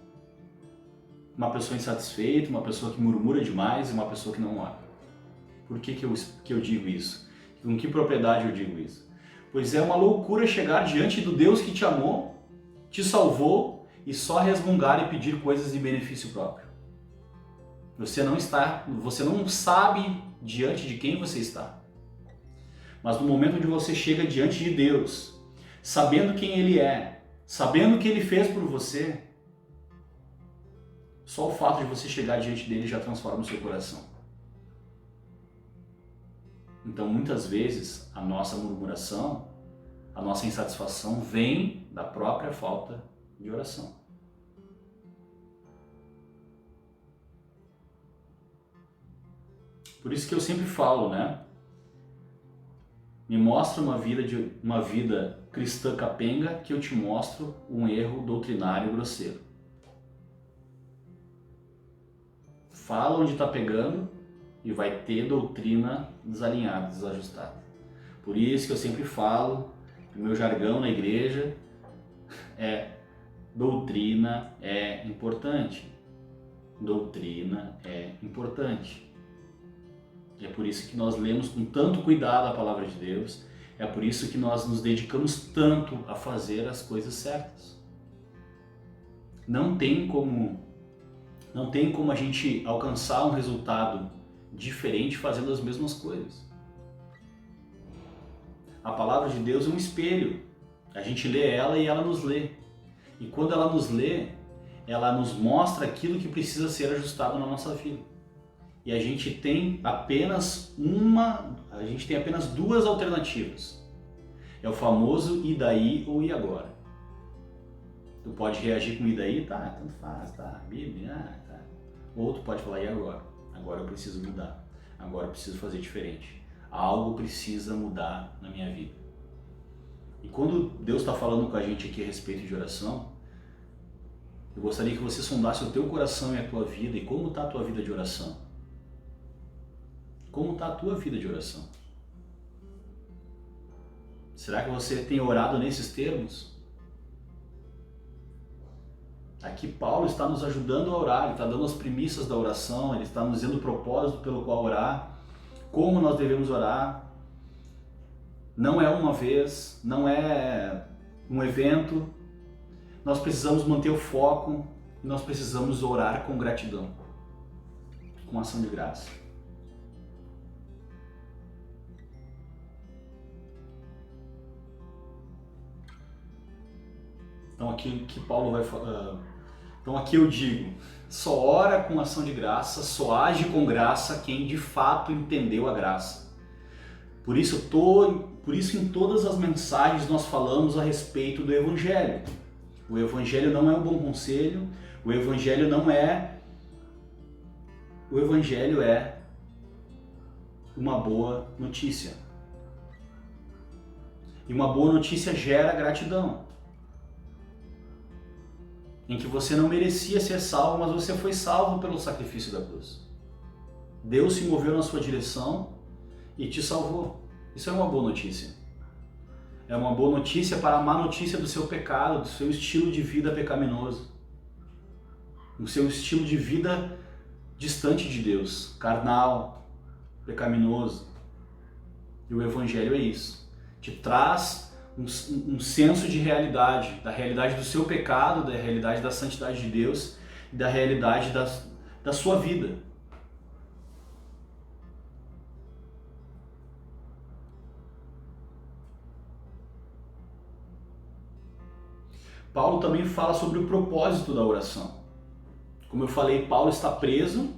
S1: Uma pessoa insatisfeita, uma pessoa que murmura demais e uma pessoa que não ora. Por que eu digo isso? Com que propriedade eu digo isso? Pois é uma loucura chegar diante do Deus que te amou, te salvou e só resmungar e pedir coisas de benefício próprio. Você não sabe diante de quem você está. Mas no momento onde você chega diante de Deus, sabendo quem Ele é, sabendo o que Ele fez por você, só o fato de você chegar diante dele já transforma o seu coração. Então, muitas vezes, a nossa murmuração, a nossa insatisfação vem da própria falta de oração. Por isso que eu sempre falo, né? Me mostra uma vida cristã capenga que eu te mostro um erro doutrinário grosseiro. Fala onde está pegando e vai ter doutrina desalinhada, desajustada. Por isso que eu sempre falo, o meu jargão na igreja doutrina é importante. Doutrina é importante. É por isso que nós lemos com tanto cuidado a palavra de Deus, é por isso que nós nos dedicamos tanto a fazer as coisas certas. Não tem como a gente alcançar um resultado diferente fazendo as mesmas coisas. A palavra de Deus é um espelho. A gente lê ela e ela nos lê. E quando ela nos lê, ela nos mostra aquilo que precisa ser ajustado na nossa vida. E a gente tem apenas duas alternativas. É o famoso e daí ou e agora. Tu pode reagir com e daí, tá, tanto faz, tá, Bíblia, tá. Ou tu pode falar, e agora? Agora eu preciso mudar. Agora eu preciso fazer diferente. Algo precisa mudar na minha vida. E quando Deus está falando com a gente aqui a respeito de oração, eu gostaria que você sondasse o teu coração e a tua vida. E como está a tua vida de oração? Como está a tua vida de oração? Será que você tem orado nesses termos? Aqui Paulo está nos ajudando a orar, ele está dando as premissas da oração, ele está nos dando o propósito pelo qual orar, como nós devemos orar. Não é uma vez, não é um evento. Nós precisamos manter o foco e nós precisamos orar com gratidão, com ação de graça. Então aqui que Paulo vai falar. Então aqui eu digo, Só ora com ação de graça, só age com graça quem de fato entendeu a graça. Por isso em todas as mensagens nós falamos a respeito do Evangelho. O Evangelho não é um bom conselho, o Evangelho é uma boa notícia. E uma boa notícia gera gratidão. Em que você não merecia ser salvo, mas você foi salvo pelo sacrifício da cruz. Deus se moveu na sua direção e te salvou. Isso é uma boa notícia. É uma boa notícia para a má notícia do seu pecado, do seu estilo de vida pecaminoso. Do seu estilo de vida distante de Deus, carnal, pecaminoso. E o Evangelho é isso. Te traz um senso de realidade, da realidade do seu pecado, da realidade da santidade de Deus e da realidade da sua vida. Paulo também fala sobre o propósito da oração. Como eu falei, Paulo está preso.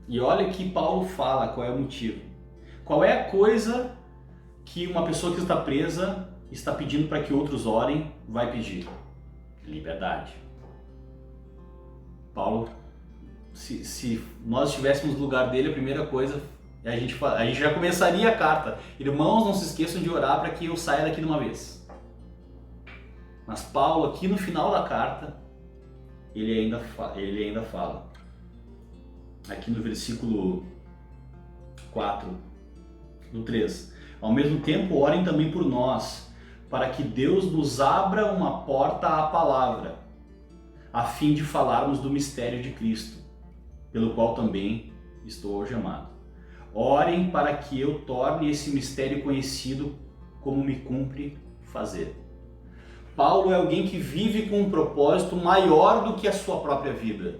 S1: E olha que Paulo fala qual é o motivo. Qual é a coisa que uma pessoa que está presa está pedindo para que outros orem, vai pedir? Liberdade. Paulo, se nós estivéssemos no lugar dele, a primeira coisa, a gente já começaria a carta. Irmãos, não se esqueçam de orar para que eu saia daqui de uma vez. Mas Paulo, aqui no final da carta, ele ainda fala. Aqui no versículo 4, no 3. Ao mesmo tempo, orem também por nós, para que Deus nos abra uma porta à palavra, a fim de falarmos do mistério de Cristo, pelo qual também estou algemado. Orem para que eu torne esse mistério conhecido como me cumpre fazer. Paulo é alguém que vive com um propósito maior do que a sua própria vida.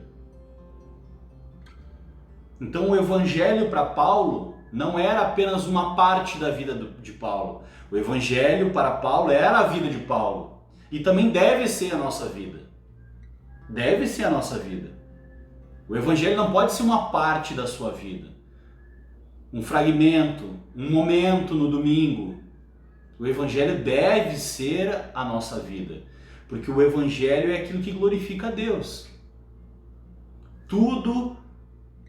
S1: Então o Evangelho para Paulo não era apenas uma parte da vida de Paulo. O Evangelho para Paulo era a vida de Paulo. E também deve ser a nossa vida. Deve ser a nossa vida. O Evangelho não pode ser uma parte da sua vida. Um fragmento, um momento no domingo. O Evangelho deve ser a nossa vida. Porque o Evangelho é aquilo que glorifica a Deus. Tudo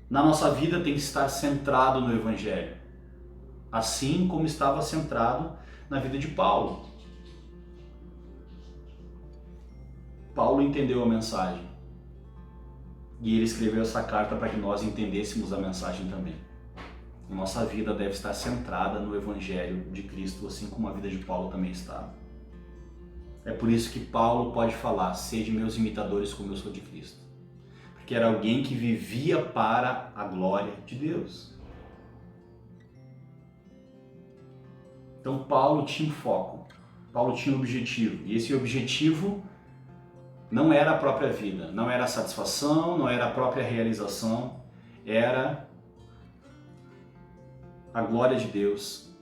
S1: na nossa vida tem que estar centrado no Evangelho, assim como estava centrado na vida de Paulo. Paulo entendeu a mensagem e ele escreveu essa carta para que nós entendêssemos a mensagem também. A nossa vida deve estar centrada no Evangelho de Cristo, assim como a vida de Paulo também estava. É por isso que Paulo pode falar: sede meus imitadores como eu sou de Cristo. Que era alguém que vivia para a glória de Deus. Então Paulo tinha um foco, Paulo tinha um objetivo, e esse objetivo não era a própria vida, não era a satisfação, não era a própria realização, era a glória de Deus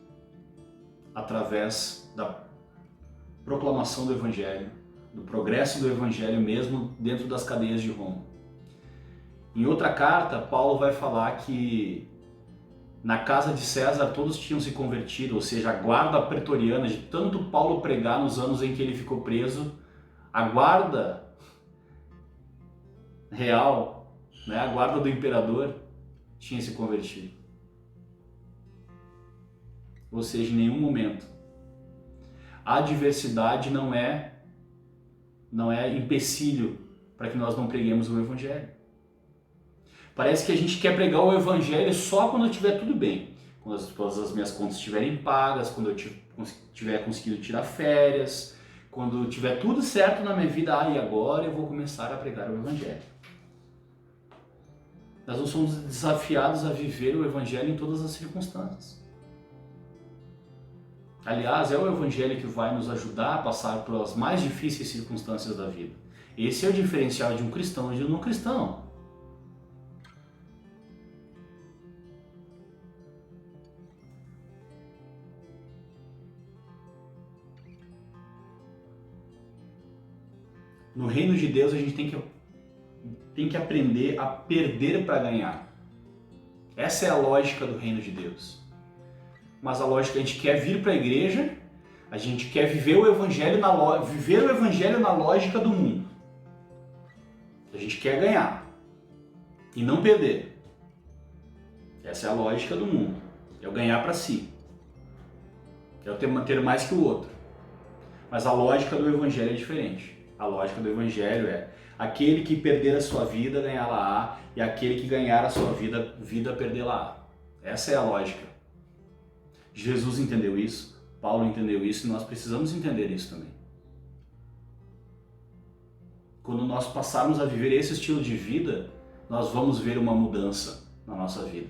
S1: através da proclamação do Evangelho, do progresso do Evangelho mesmo dentro das cadeias de Roma. Em outra carta, Paulo vai falar que na casa de César todos tinham se convertido, ou seja, a guarda pretoriana, de tanto Paulo pregar nos anos em que ele ficou preso, a guarda real, né, a guarda do imperador, tinha se convertido. Ou seja, em nenhum momento. A adversidade não é empecilho para que nós não preguemos o Evangelho. Parece que a gente quer pregar o Evangelho só quando estiver tudo bem. Quando todas as minhas contas estiverem pagas, quando eu tiver conseguido tirar férias, quando tiver tudo certo na minha vida, e agora eu vou começar a pregar o Evangelho. Nós não somos desafiados a viver o Evangelho em todas as circunstâncias. Aliás, é o Evangelho que vai nos ajudar a passar pelas mais difíceis circunstâncias da vida. Esse é o diferencial de um cristão e de um não cristão. No reino de Deus a gente tem que aprender a perder para ganhar. Essa é a lógica do reino de Deus. Mas a lógica, a gente quer vir para a igreja, a gente quer viver o evangelho na lógica do mundo. A gente quer ganhar e não perder. Essa é a lógica do mundo. É o ganhar para si. É o ter mais que o outro. Mas a lógica do evangelho é diferente. A lógica do evangelho é aquele que perder a sua vida, ganhá-la-á, e aquele que ganhar a sua vida perdê-la-á. Essa é a lógica. Jesus entendeu isso, Paulo entendeu isso, e nós precisamos entender isso também. Quando nós passarmos a viver esse estilo de vida, nós vamos ver uma mudança na nossa vida.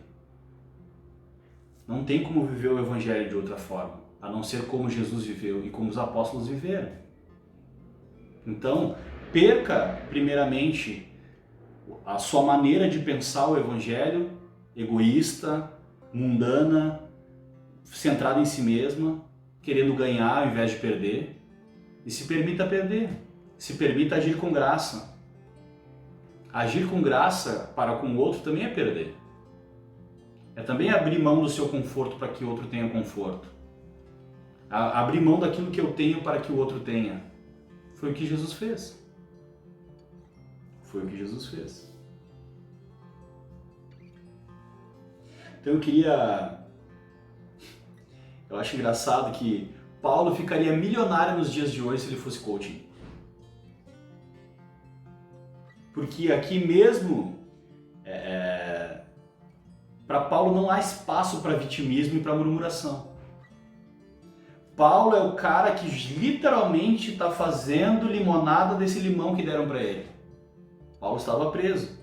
S1: Não tem como viver o evangelho de outra forma, a não ser como Jesus viveu e como os apóstolos viveram. Então, perca primeiramente a sua maneira de pensar o evangelho, egoísta, mundana, centrada em si mesma, querendo ganhar ao invés de perder, e se permita perder, se permita agir com graça. Agir com graça para com o outro também é perder. É também abrir mão do seu conforto para que o outro tenha conforto. Abrir mão daquilo que eu tenho para que o outro tenha. Foi o que Jesus fez. Foi o que Jesus fez. Então eu acho engraçado que Paulo ficaria milionário nos dias de hoje se ele fosse coaching. Porque aqui mesmo, para Paulo não há espaço para vitimismo e para murmuração. Paulo é o cara que literalmente está fazendo limonada desse limão que deram para ele. Paulo estava preso,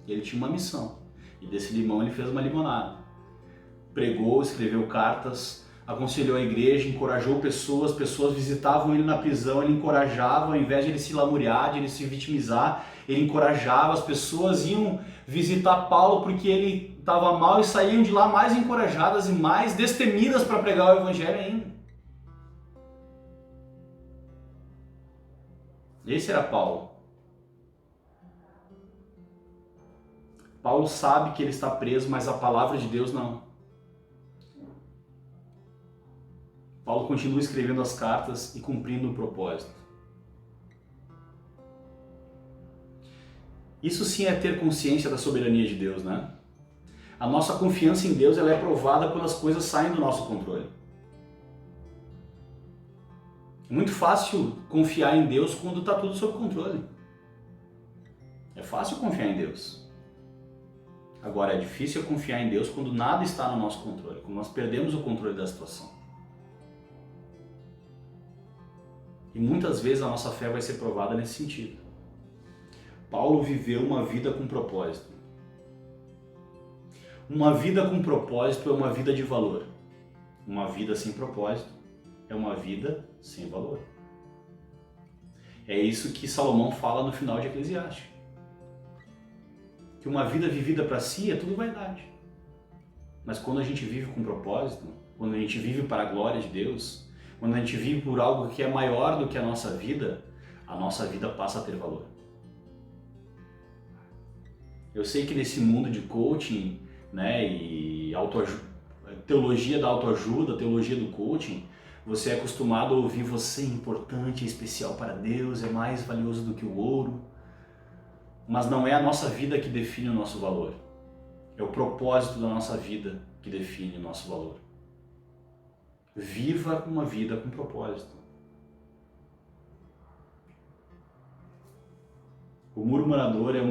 S1: ele tinha uma missão, e desse limão ele fez uma limonada. Pregou, escreveu cartas, aconselhou a igreja, encorajou pessoas visitavam ele na prisão, ele encorajava, ao invés de ele se lamuriar, de ele se vitimizar, ele encorajava, as pessoas iam visitar Paulo porque ele estava mal e saíam de lá mais encorajadas e mais destemidas para pregar o evangelho ainda. Esse era Paulo. Paulo sabe que ele está preso, mas a palavra de Deus não. Paulo continua escrevendo as cartas e cumprindo o propósito. Isso sim é ter consciência da soberania de Deus, né? A nossa confiança em Deus ela é provada quando as coisas saem do nosso controle. É muito fácil confiar em Deus quando está tudo sob controle. É fácil confiar em Deus. Agora, é difícil confiar em Deus quando nada está no nosso controle, quando nós perdemos o controle da situação. E muitas vezes a nossa fé vai ser provada nesse sentido. Paulo viveu uma vida com propósito. Uma vida com propósito é uma vida de valor. Uma vida sem propósito é uma vida sem valor. É isso que Salomão fala no final de Eclesiastes. Que uma vida vivida para si é tudo vaidade. Mas quando a gente vive com propósito, quando a gente vive para a glória de Deus, quando a gente vive por algo que é maior do que a nossa vida passa a ter valor. Eu sei que nesse mundo de coaching, né, e teologia da autoajuda, teologia do coaching, você é acostumado a ouvir você é importante, é especial para Deus, é mais valioso do que o ouro. Mas não é a nossa vida que define o nosso valor. É o propósito da nossa vida que define o nosso valor. Viva uma vida com propósito. O murmurador é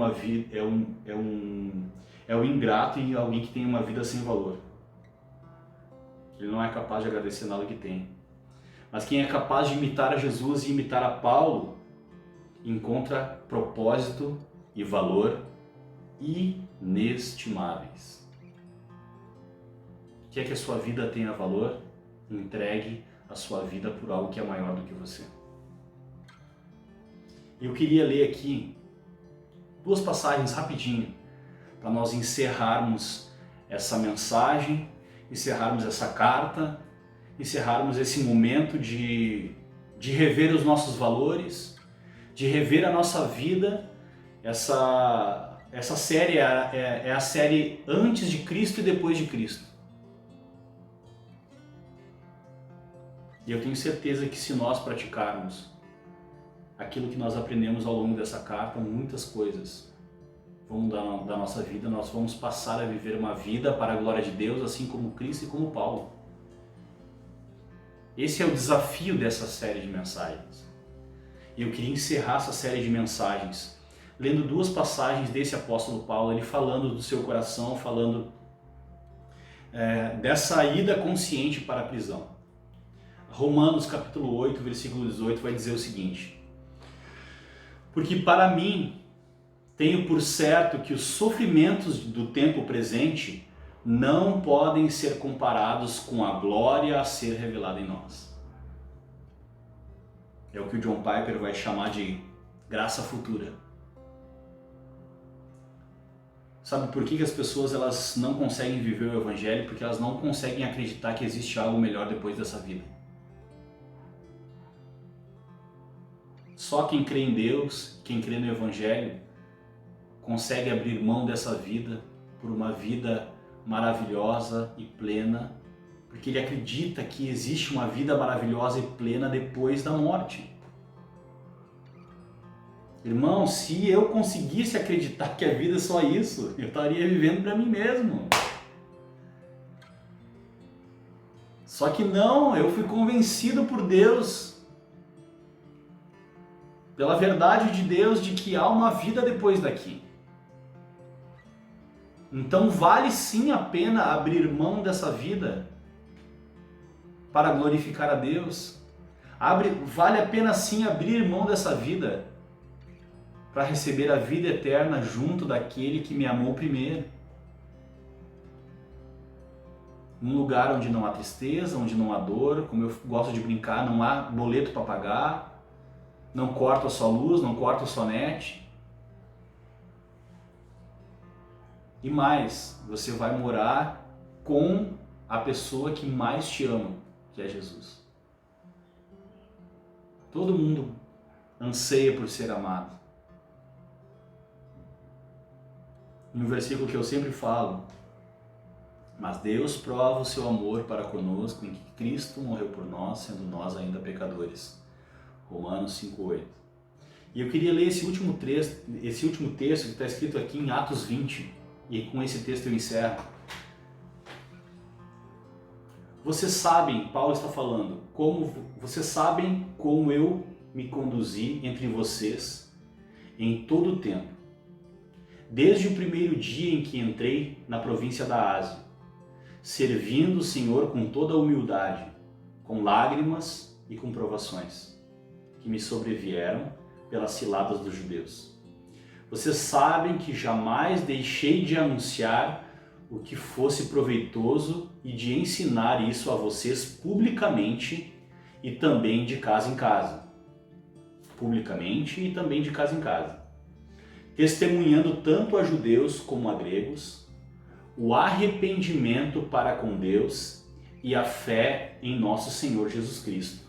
S1: o ingrato e alguém que tem uma vida sem valor. Ele não é capaz de agradecer nada que tem. Mas quem é capaz de imitar a Jesus e imitar a Paulo, encontra propósito e valor inestimáveis. Quer que a sua vida tenha valor? Entregue a sua vida por algo que é maior do que você. Eu queria ler aqui 2 passagens rapidinho para nós encerrarmos essa mensagem, encerrarmos essa carta, encerrarmos esse momento de rever os nossos valores, de rever a nossa vida. Essa série é a série antes de Cristo e depois de Cristo. E eu tenho certeza que se nós praticarmos aquilo que nós aprendemos ao longo dessa carta, muitas coisas vão mudar da nossa vida. Nós vamos passar a viver uma vida para a glória de Deus, assim como Cristo e como Paulo. Esse é o desafio dessa série de mensagens. E eu queria encerrar essa série de mensagens lendo duas passagens desse apóstolo Paulo, ele falando do seu coração, falando dessa ida consciente para a prisão. Romanos capítulo 8, versículo 18 vai dizer o seguinte: porque para mim tenho por certo que os sofrimentos do tempo presente não podem ser comparados com a glória a ser revelada em nós. É o que o John Piper vai chamar de graça futura. Sabe por que as pessoas elas não conseguem viver o Evangelho? Porque elas não conseguem acreditar que existe algo melhor depois dessa vida. Só quem crê em Deus, quem crê no Evangelho, consegue abrir mão dessa vida por uma vida maravilhosa e plena, porque ele acredita que existe uma vida maravilhosa e plena depois da morte. Irmão, se eu conseguisse acreditar que a vida é só isso, eu estaria vivendo para mim mesmo. Só que não, eu fui convencido por Deus, pela verdade de Deus, de que há uma vida depois daqui. Então vale sim a pena abrir mão dessa vida para glorificar a Deus. Vale a pena sim abrir mão dessa vida para receber a vida eterna junto daquele que me amou primeiro. Um lugar onde não há tristeza, onde não há dor, como eu gosto de brincar, não há boleto para pagar, não corta a sua luz, não corta a sua net. E mais, você vai morar com a pessoa que mais te ama, que é Jesus. Todo mundo anseia por ser amado. No versículo que eu sempre falo, mas Deus prova o seu amor para conosco em que Cristo morreu por nós, sendo nós ainda pecadores. Romanos 5:8. E eu queria ler esse último texto que está escrito aqui em Atos 20, e com esse texto eu encerro. Vocês sabem, Paulo está falando, vocês sabem como eu me conduzi entre vocês em todo o tempo, desde o primeiro dia em que entrei na província da Ásia, servindo o Senhor com toda a humildade, com lágrimas e com provações, que me sobrevieram pelas ciladas dos judeus. Vocês sabem que jamais deixei de anunciar o que fosse proveitoso e de ensinar isso a vocês publicamente e também de casa em casa. Publicamente e também de casa em casa. Testemunhando tanto a judeus como a gregos, o arrependimento para com Deus e a fé em nosso Senhor Jesus Cristo.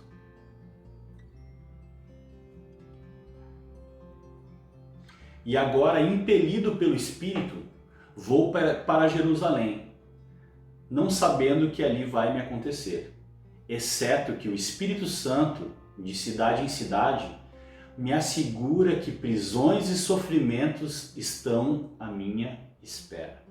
S1: E agora, impelido pelo Espírito, vou para Jerusalém, não sabendo o que ali vai me acontecer, exceto que o Espírito Santo, de cidade em cidade, me assegura que prisões e sofrimentos estão à minha espera.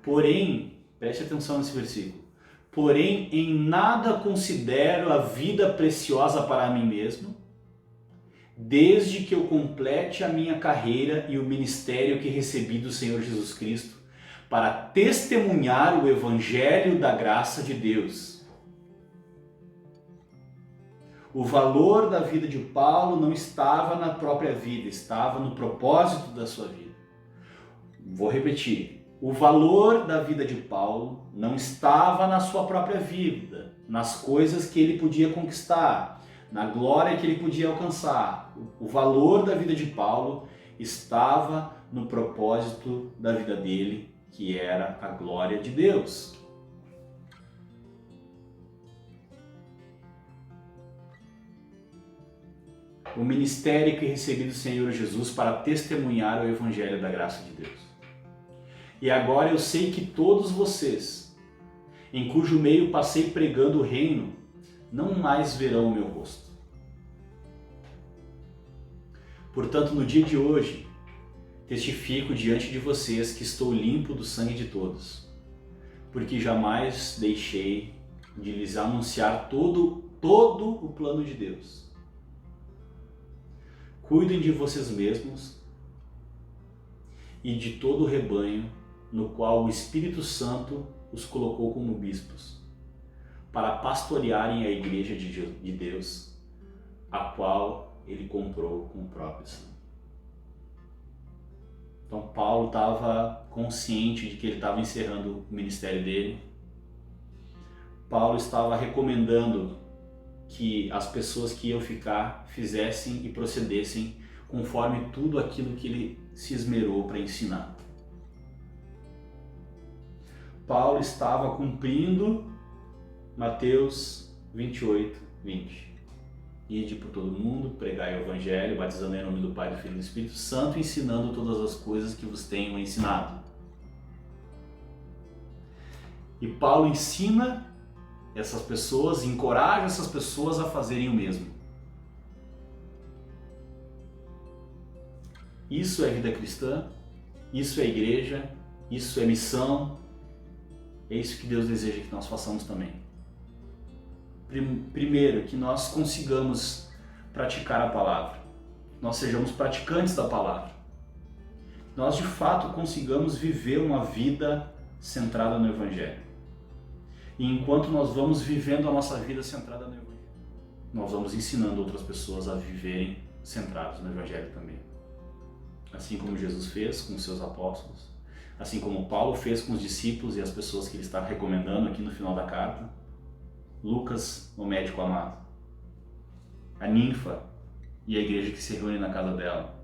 S1: Porém, preste atenção nesse versículo, porém em nada considero a vida preciosa para mim mesmo, desde que eu complete a minha carreira e o ministério que recebi do Senhor Jesus Cristo, para testemunhar o Evangelho da graça de Deus. O valor da vida de Paulo não estava na própria vida, estava no propósito da sua vida. Vou repetir. O valor da vida de Paulo não estava na sua própria vida, nas coisas que ele podia conquistar, na glória que ele podia alcançar. O valor da vida de Paulo estava no propósito da vida dele, que era a glória de Deus. o ministério que recebi do Senhor Jesus para testemunhar o Evangelho da graça de Deus. E agora eu sei que todos vocês, em cujo meio passei pregando o reino, não mais verão o meu rosto. Portanto, no dia de hoje, testifico diante de vocês que estou limpo do sangue de todos, porque jamais deixei de lhes anunciar todo o plano de Deus. Cuidem de vocês mesmos e de todo o rebanho no qual o Espírito Santo os colocou como bispos, para pastorearem a igreja de Deus, a qual ele comprou com o próprio sangue. Então Paulo estava consciente de que ele estava encerrando o ministério dele. Paulo estava recomendando que as pessoas que iam ficar fizessem e procedessem conforme tudo aquilo que ele se esmerou para ensinar. Paulo estava cumprindo Mateus 28, 20. Ide por todo mundo, pregai o Evangelho, batizando em nome do Pai, do Filho e do Espírito Santo, ensinando todas as coisas que vos tenho ensinado. E Paulo ensina essas pessoas, encoraja essas pessoas a fazerem o mesmo. Isso é vida cristã, isso é igreja, isso é missão, é isso que Deus deseja que nós façamos também. Primeiro, que nós consigamos praticar a palavra, nós sejamos praticantes da palavra, nós de fato consigamos viver uma vida centrada no Evangelho. E enquanto nós vamos vivendo a nossa vida centrada no Evangelho, nós vamos ensinando outras pessoas a viverem centrados no Evangelho também. Assim como Jesus fez com os seus apóstolos, assim como Paulo fez com os discípulos e as pessoas que ele está recomendando aqui no final da carta. Lucas, o médico amado, a Ninfa e a igreja que se reúne na casa dela,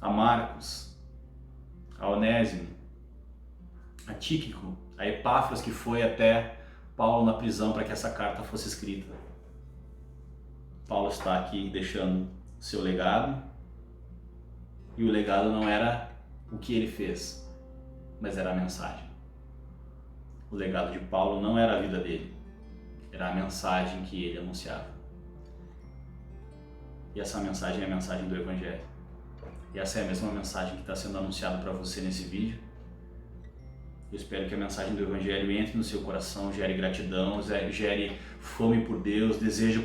S1: a Marcos, a Onésimo, a Tíquico, a Epáfras que foi até Paulo na prisão para que essa carta fosse escrita. Paulo está aqui deixando seu legado, e o legado não era o que ele fez, mas era a mensagem. O legado de Paulo não era a vida dele, era a mensagem que ele anunciava. E essa mensagem é a mensagem do Evangelho. E essa é a mesma mensagem que está sendo anunciada para você nesse vídeo. Eu espero que a mensagem do Evangelho entre no seu coração, gere gratidão, gere fome por Deus, desejo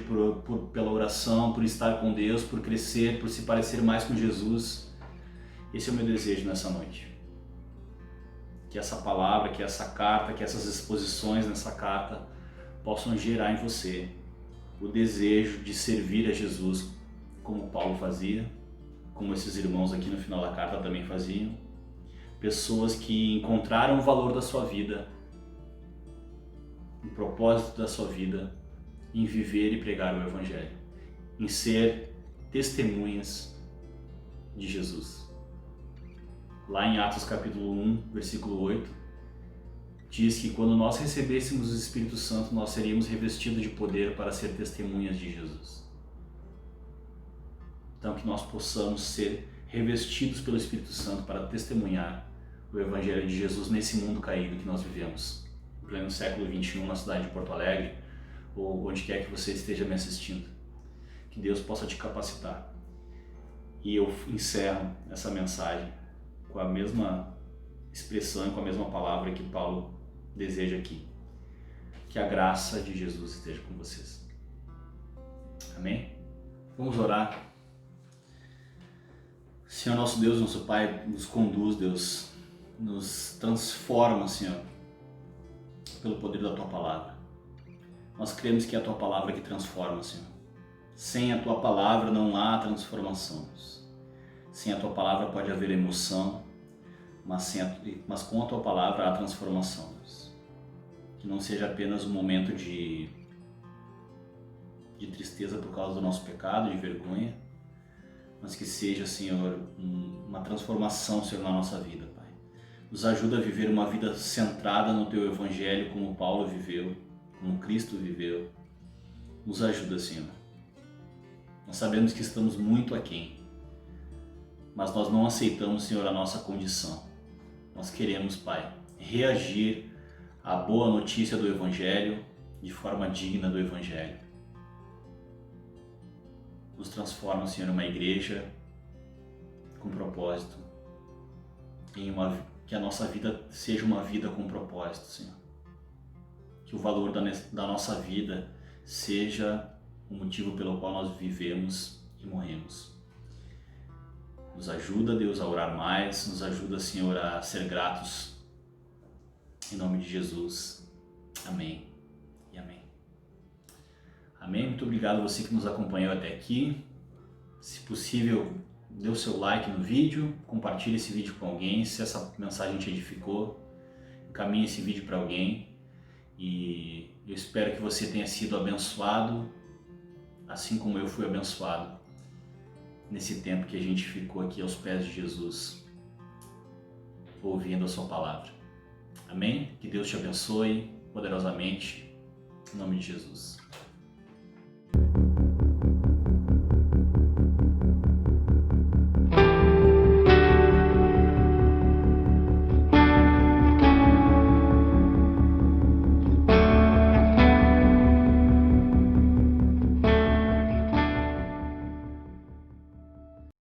S1: pela oração, por estar com Deus, por crescer, por se parecer mais com Jesus. Esse é o meu desejo nessa noite. Que essa palavra, que essa carta, que essas exposições nessa carta possam gerar em você o desejo de servir a Jesus, como Paulo fazia, como esses irmãos aqui no final da carta também faziam. Pessoas que encontraram o valor da sua vida, o propósito da sua vida, em viver e pregar o Evangelho, em ser testemunhas de Jesus. Lá em Atos capítulo 1, versículo 8, diz que quando nós recebêssemos o Espírito Santo, nós seríamos revestidos de poder para ser testemunhas de Jesus. Então que nós possamos ser revestidos pelo Espírito Santo para testemunhar o Evangelho de Jesus nesse mundo caído que nós vivemos, em pleno século XXI, na cidade de Porto Alegre, ou onde quer que você esteja me assistindo. Que Deus possa te capacitar. E eu encerro essa mensagem com a mesma expressão e com a mesma palavra que Paulo deseja aqui. Que a graça de Jesus esteja com vocês. Amém? Vamos orar. Senhor nosso Deus, nosso Pai, nos conduz, Deus, nos transforma, Senhor, pelo poder da Tua Palavra. Nós cremos que é a Tua Palavra que transforma, Senhor. Sem a Tua Palavra não há transformação. Sem a Tua Palavra pode haver emoção, mas com a Tua Palavra há transformação, Deus. Que não seja apenas um momento de tristeza por causa do nosso pecado, de vergonha, mas que seja, Senhor, uma transformação, Senhor, na nossa vida, Pai. Nos ajuda a viver uma vida centrada no Teu Evangelho, como Paulo viveu, como Cristo viveu. Nos ajuda, Senhor. Nós sabemos que estamos muito aquém, mas nós não aceitamos, Senhor, a nossa condição. Nós queremos, Pai, reagir à boa notícia do Evangelho de forma digna do Evangelho. Nos transforma, Senhor, em uma igreja com propósito, que a nossa vida seja uma vida com propósito, Senhor. Que o valor da nossa vida seja o motivo pelo qual nós vivemos e morremos. Nos ajuda, Deus, a orar mais, nos ajuda, Senhor, a ser gratos. Em nome de Jesus. Amém e amém. Amém. Muito obrigado a você que nos acompanhou até aqui. Se possível, dê o seu like no vídeo, compartilhe esse vídeo com alguém. Se essa mensagem te edificou, encaminhe esse vídeo para alguém. E eu espero que você tenha sido abençoado, assim como eu fui abençoado nesse tempo que a gente ficou aqui aos pés de Jesus, ouvindo a sua palavra. Amém? Que Deus te abençoe poderosamente, em nome de Jesus.